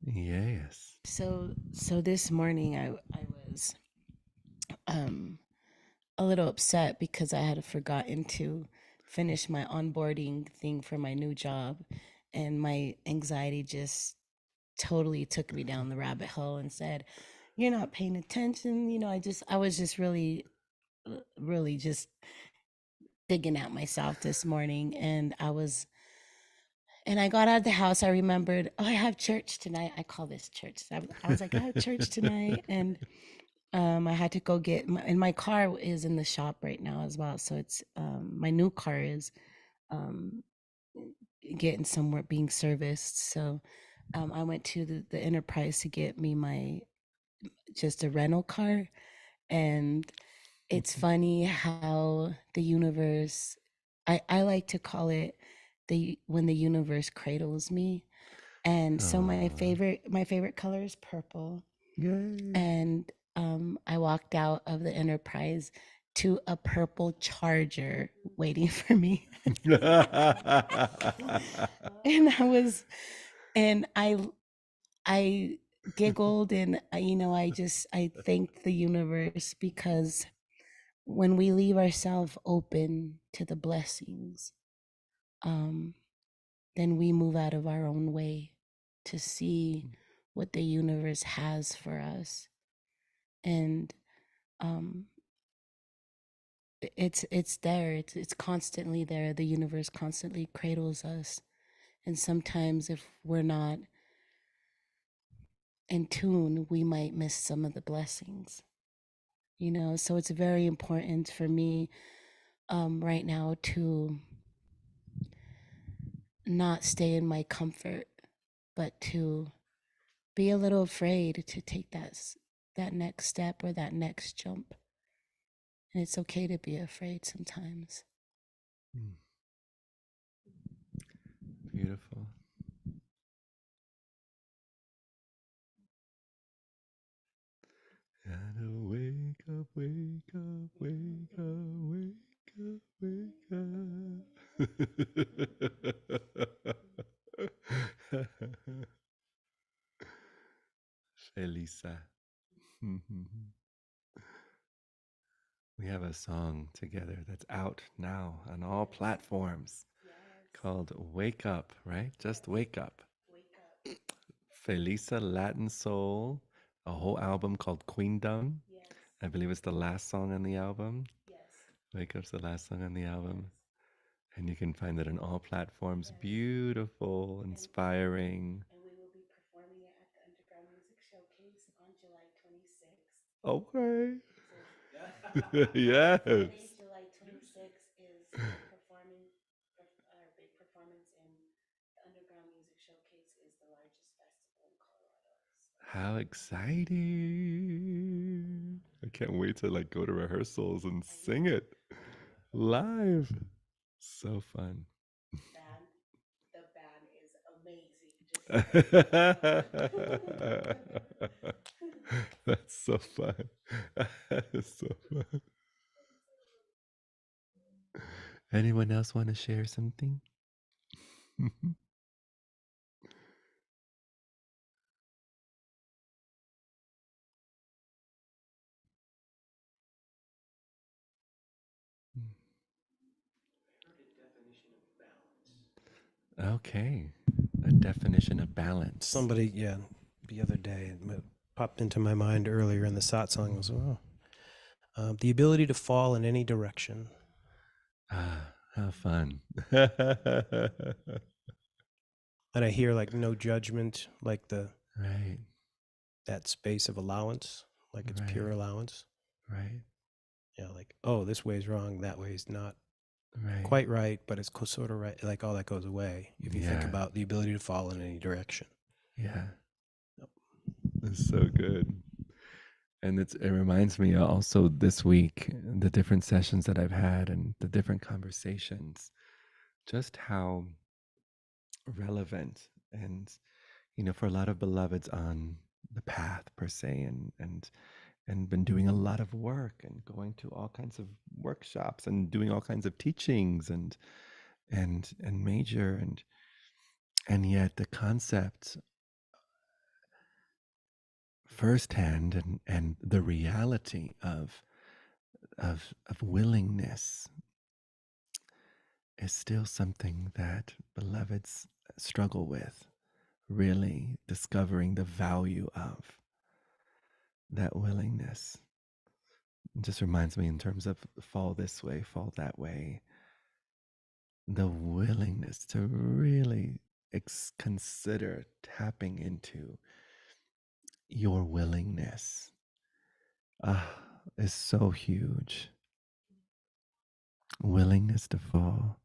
[SPEAKER 1] Yes.
[SPEAKER 3] So this morning I was a little upset because I had forgotten to finish my onboarding thing for my new job, and my anxiety just totally took me down the rabbit hole and said, you're not paying attention. I was just really just digging at myself this morning, and I got out of the house. I remembered, oh, I have church tonight. I call this church. I was like, I have church tonight. And I had to go and my car is in the shop right now as well. So it's, my new car is getting somewhere, being serviced. So I went to the Enterprise to get me just a rental car. And it's funny how the universe, I like to call it when the universe cradles me. And so my favorite color is purple.
[SPEAKER 1] Yay.
[SPEAKER 3] And I walked out of the Enterprise to a purple Charger waiting for me. And I giggled, and I thanked the universe, because when we leave ourselves open to the blessings, then we move out of our own way to see what the universe has for us. And it's there. It's constantly there. The universe constantly cradles us. And sometimes if we're not in tune, we might miss some of the blessings. So it's very important for me right now to not stay in my comfort, but to be a little afraid to take that next step or that next jump. And it's okay to be afraid sometimes.
[SPEAKER 1] Beautiful. Gotta wake up, wake up, wake up, wake up, wake up. Felisa. We have a song together that's out now on all platforms called Wake Up, right? Just Wake Up. Felisa Latin Soul, a whole album called Queendom. I believe it's the last song on the album. Wake Up's the last song on the album. And you can find it on all platforms. Beautiful, inspiring.
[SPEAKER 3] And we will be performing it at the Underground Music Showcase on July 26th.
[SPEAKER 1] Okay. Yes.
[SPEAKER 3] Friday, July 26th is our big performance, and the Underground Music Showcase is the largest festival in Colorado.
[SPEAKER 1] How exciting. I can't wait to go to rehearsals and sing it live. So fun.
[SPEAKER 3] The band is amazing.
[SPEAKER 1] That's so fun. That's so fun. Anyone else want to share something? Okay, a definition of balance.
[SPEAKER 4] Somebody, the other day, it popped into my mind earlier in the satsang was, the ability to fall in any direction.
[SPEAKER 1] Ah, how fun.
[SPEAKER 4] And I hear no judgment,
[SPEAKER 1] right.
[SPEAKER 4] that space of allowance, it's pure allowance.
[SPEAKER 1] Right.
[SPEAKER 4] Yeah, oh, this way's wrong, that way's not
[SPEAKER 1] right.
[SPEAKER 4] quite right, but it's sort of right. All that goes away if you think about the ability to fall in any direction.
[SPEAKER 1] Yeah. Yep. It's so good. And it reminds me also this week, the different sessions that I've had and the different conversations, just how relevant and, for a lot of beloveds on the path per se, and been doing a lot of work and going to all kinds of workshops and doing all kinds of teachings and major, and yet the concept firsthand and the reality of willingness is still something that beloveds struggle with, really discovering the value of that willingness. It just reminds me, in terms of fall this way, fall that way, the willingness to really consider tapping into your willingness is so huge. Willingness to fall.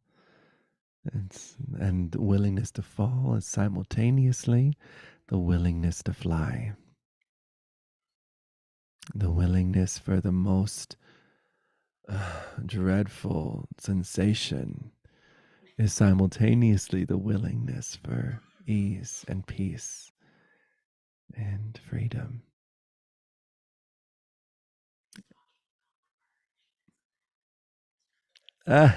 [SPEAKER 1] And willingness to fall is simultaneously the willingness to fly. The willingness for the most dreadful sensation is simultaneously the willingness for ease and peace and freedom. And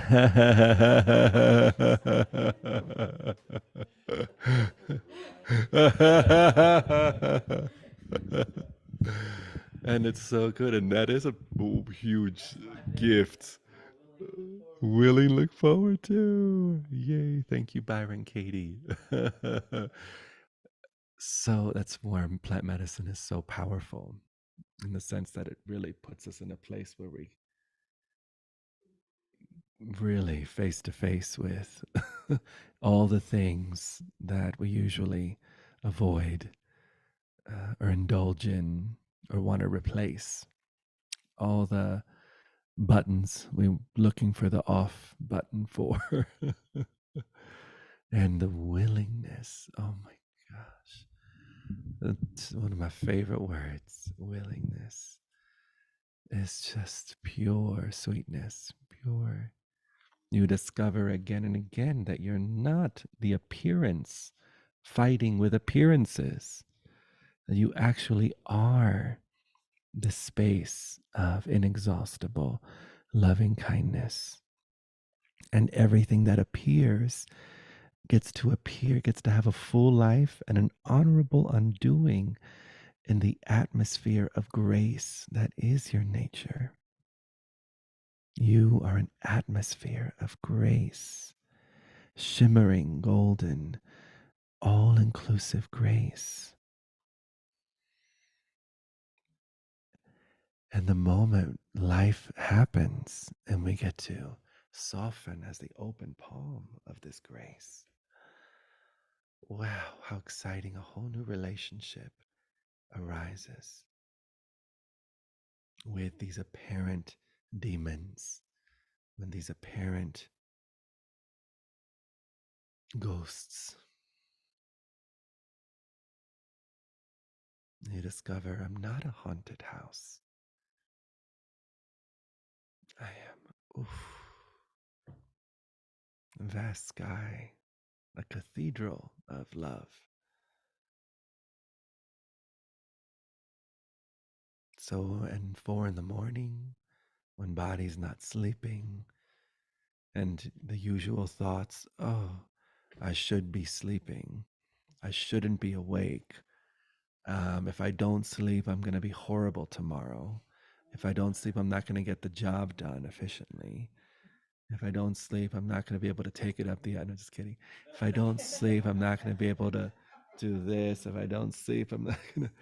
[SPEAKER 1] it's so good, and that is a huge gift. Willing look forward to. Yay. Thank you, Byron Katie. So that's where plant medicine is so powerful, in the sense that it really puts us in a place where we really face to face with all the things that we usually avoid or indulge in or want to replace. All the buttons we're looking for the off button for. And the willingness. Oh my gosh. That's one of my favorite words. Willingness. It's just pure sweetness, pure. You discover again and again that you're not the appearance fighting with appearances, that you actually are the space of inexhaustible loving kindness. And everything that appears gets to have a full life and an honorable undoing in the atmosphere of grace that is your nature. You are an atmosphere of grace, shimmering, golden, all inclusive grace. And the moment life happens and we get to soften as the open palm of this grace, wow, how exciting! A whole new relationship arises with these apparent demons, with these apparent ghosts. You discover I'm not a haunted house. I am a vast sky, a cathedral of love. So, and 4 in the morning, when body's not sleeping, and the usual thoughts, oh, I should be sleeping. I shouldn't be awake. If I don't sleep, I'm going to be horrible tomorrow. If I don't sleep, I'm not going to get the job done efficiently. If I don't sleep, I'm not going to be able to take it up the. I'm just kidding. If I don't sleep, I'm not going to be able to do this. If I don't sleep, I'm not going to.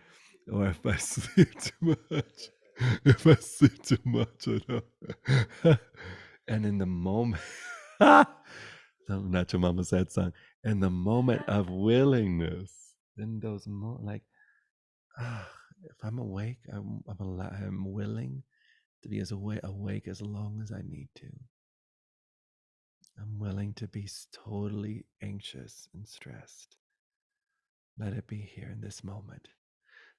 [SPEAKER 1] Or if I sleep too much. If I sleep too much, I don't. And in the moment, not your mama said song. In the moment of willingness, in those like, if I'm awake, I'm willing to be as awake as long as I need to. I'm willing to be totally anxious and stressed. Let it be here in this moment.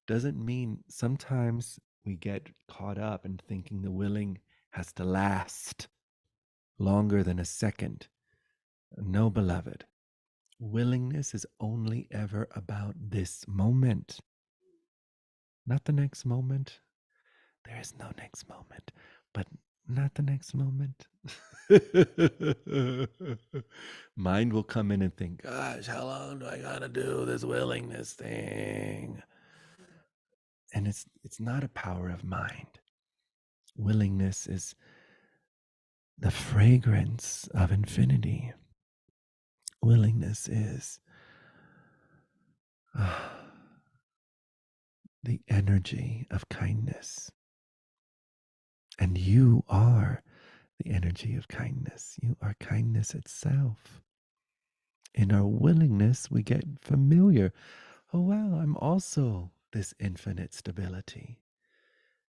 [SPEAKER 1] Doesn't mean sometimes we get caught up in thinking the willing has to last longer than a second. No, beloved. Willingness is only ever about this moment, not the next moment. There is no next moment, but not the next moment. Mind will come in and think, gosh, how long do I gotta do this willingness thing? And it's not a power of mind. Willingness is the fragrance of infinity. Willingness is the energy of kindness. And you are the energy of kindness. You are kindness itself. In our willingness, we get familiar. Oh, wow, I'm also this infinite stability.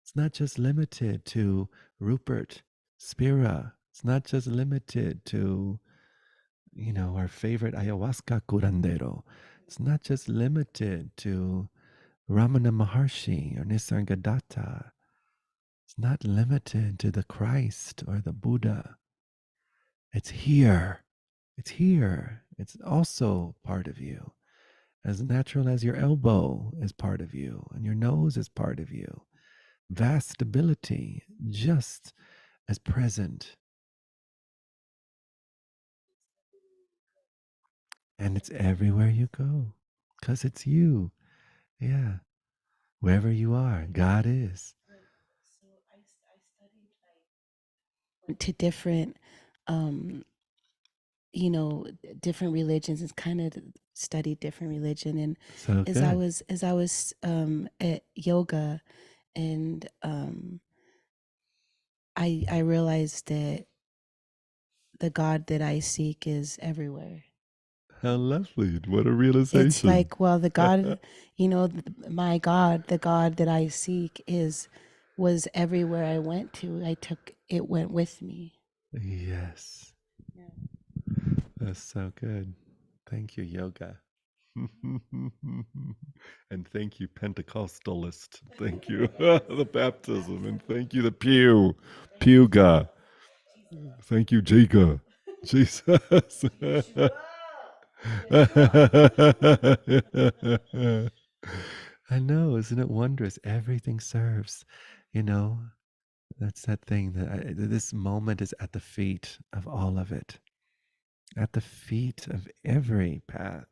[SPEAKER 1] It's not just limited to Rupert Spira. It's not just limited to, our favorite ayahuasca curandero. It's not just limited to Ramana Maharshi or Nisargadatta. It's not limited to the Christ or the Buddha. It's here. It's here. It's also part of you. As natural as your elbow is part of you and your nose is part of you. Vast stability, just as present. And it's everywhere you go because it's you. Yeah. Wherever you are, God is.
[SPEAKER 3] So I studied like to different you know, different religions and kind of studied different religion. And
[SPEAKER 1] So
[SPEAKER 3] as
[SPEAKER 1] good.
[SPEAKER 3] I was at yoga, and I realized that the God that I seek is everywhere.
[SPEAKER 1] How lovely. What a
[SPEAKER 3] It's
[SPEAKER 1] realization.
[SPEAKER 3] like, well, the God, you know, my God, the God that I seek was everywhere I went to. It went with me.
[SPEAKER 1] Yes.
[SPEAKER 3] Yeah.
[SPEAKER 1] That's so good. Thank you, yoga. And thank you, Pentecostalist. Thank you, the baptism. And thank you, the pew. Pewga. Thank you, Jacob. Jesus. I know, isn't it wondrous? Everything serves, you know. That's that thing that this moment is at the feet of all of it, at the feet of every path,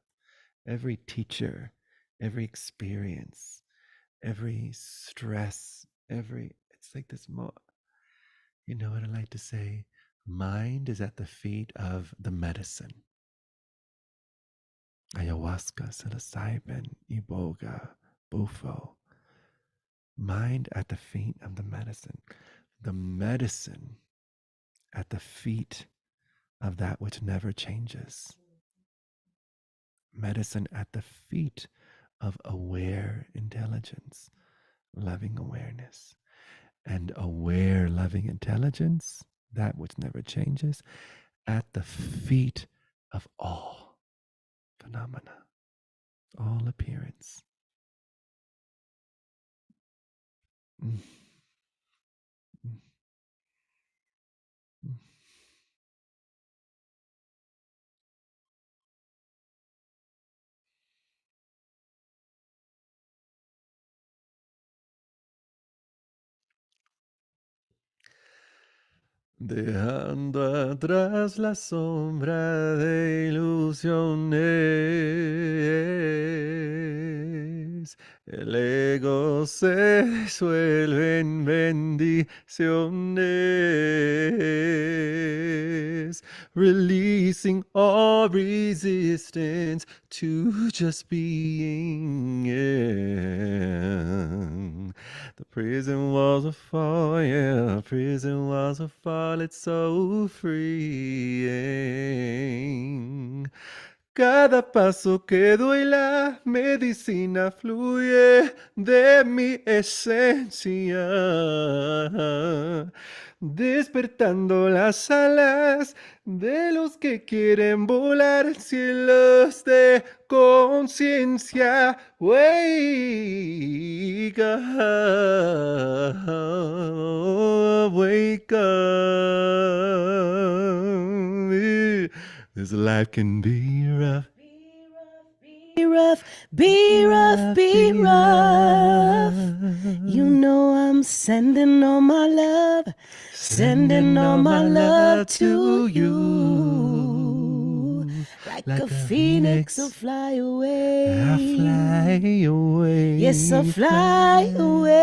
[SPEAKER 1] every teacher, every experience, every stress, it's like this, you know what I like to say? Mind is at the feet of the medicine. Ayahuasca, psilocybin, iboga, bufo. Mind at the feet of the medicine. The medicine at the feet of that which never changes. Medicine at the feet of aware intelligence, loving awareness. And aware, loving intelligence, that which never changes, at the feet of all phenomena, all appearance. Mm. Mm. Mm. Dejando atrás la sombra de ilusiones, el ego se disuelve en bendiciones, releasing all resistance to just being. The prison walls will fall, yeah, prison walls will fall, it's so freeing. Cada paso que doy la medicina fluye de mi esencia, despertando las alas de los que quieren volar cielos de conciencia. Wake up, wake up. This life can be rough.
[SPEAKER 3] Be rough, be rough, be rough. You know I'm sending all my love, sending all my love to you. Like a phoenix, I'll fly away.
[SPEAKER 1] I fly away.
[SPEAKER 3] Yes, I'll fly away.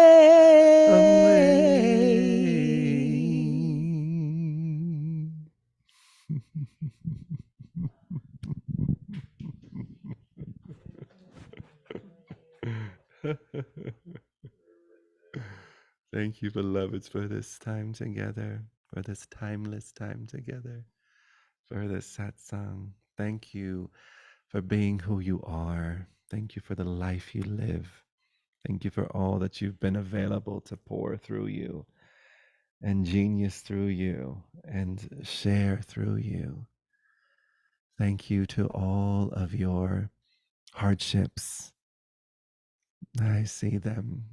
[SPEAKER 1] Thank you, beloveds, for this time together, for this timeless time together, for this satsang. Thank you for being who you are. Thank you for the life you live. Thank you for all that you've been available to pour through you and genius through you and share through you. Thank you to all of your hardships. I see them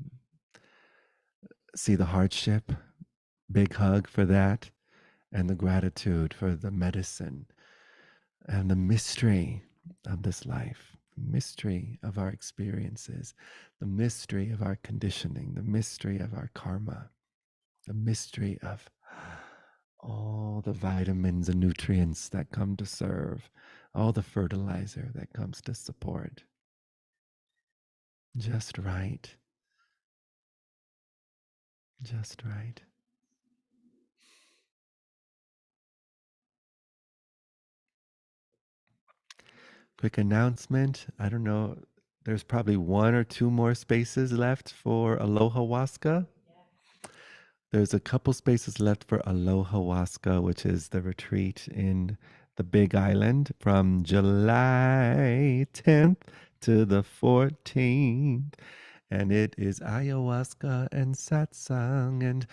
[SPEAKER 1] see the hardship, big hug for that, and the gratitude for the medicine and the mystery of this life, the mystery of our experiences, the mystery of our conditioning, the mystery of our karma, the mystery of all the vitamins and nutrients that come to serve, all the fertilizer that comes to support. Just right. Just right. Quick announcement. I don't know. There's probably one or two more spaces left for Aloha Waska. There's a couple spaces left for Aloha Waska, which is the retreat in the Big Island from July 10th to the 14th. And it is ayahuasca and satsang and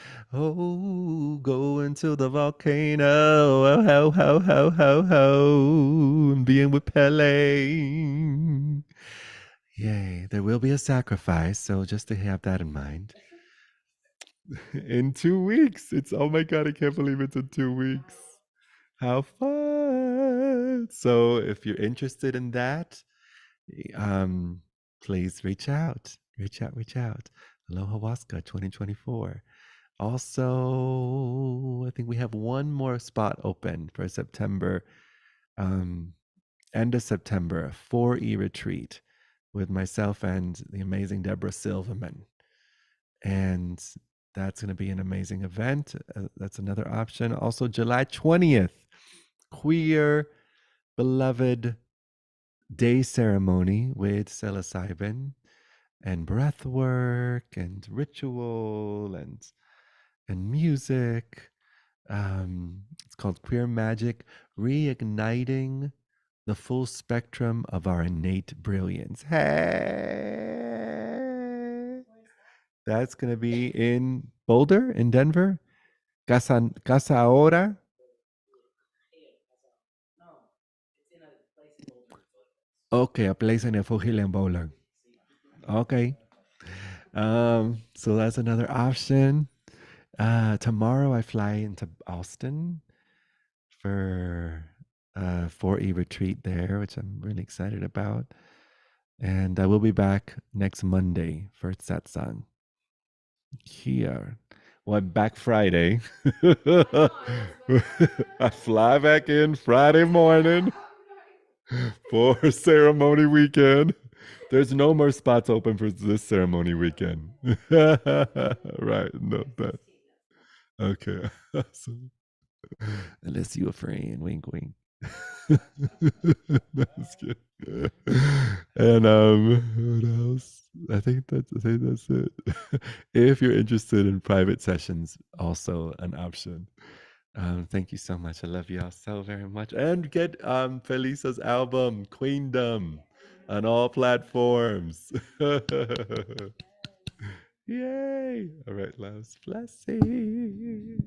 [SPEAKER 1] going to the volcano, oh, ho, ho, ho, ho, ho, and being with Pele. Yay, there will be a sacrifice, so just to have that in mind. In 2 weeks. It's, oh my God, I can't believe it's in 2 weeks. How fun. So if you're interested in that, please reach out. Reach out. Aloha Waska 2024. Also, I think we have one more spot open for September, end of September, a 4E retreat with myself and the amazing Deborah Silverman. And that's going to be an amazing event. That's another option. Also, July 20th, queer, beloved day ceremony with psilocybin and breath work and ritual and music. It's called Queer Magic, reigniting the full spectrum of our innate brilliance. Hey, that's gonna be in Boulder, in Denver, Casa Ahora. Okay, a place in Efugil and Boulder. Okay. So that's another option. Tomorrow I fly into Austin for a 4E retreat there, which I'm really excited about. And I will be back next Monday for satsang here. Well, I'm back Friday. I fly back in Friday morning for ceremony weekend. There's no more spots open for this ceremony weekend. Right. No, that. Okay. Awesome. Unless you're a friend, wink, wink. That's good. And what else? I think that's it. If you're interested in private sessions, also an option. Thank you so much. I love y'all so very much. And get Felisa's album, Queendom, on all platforms. Yay! All right, loves. Blessings.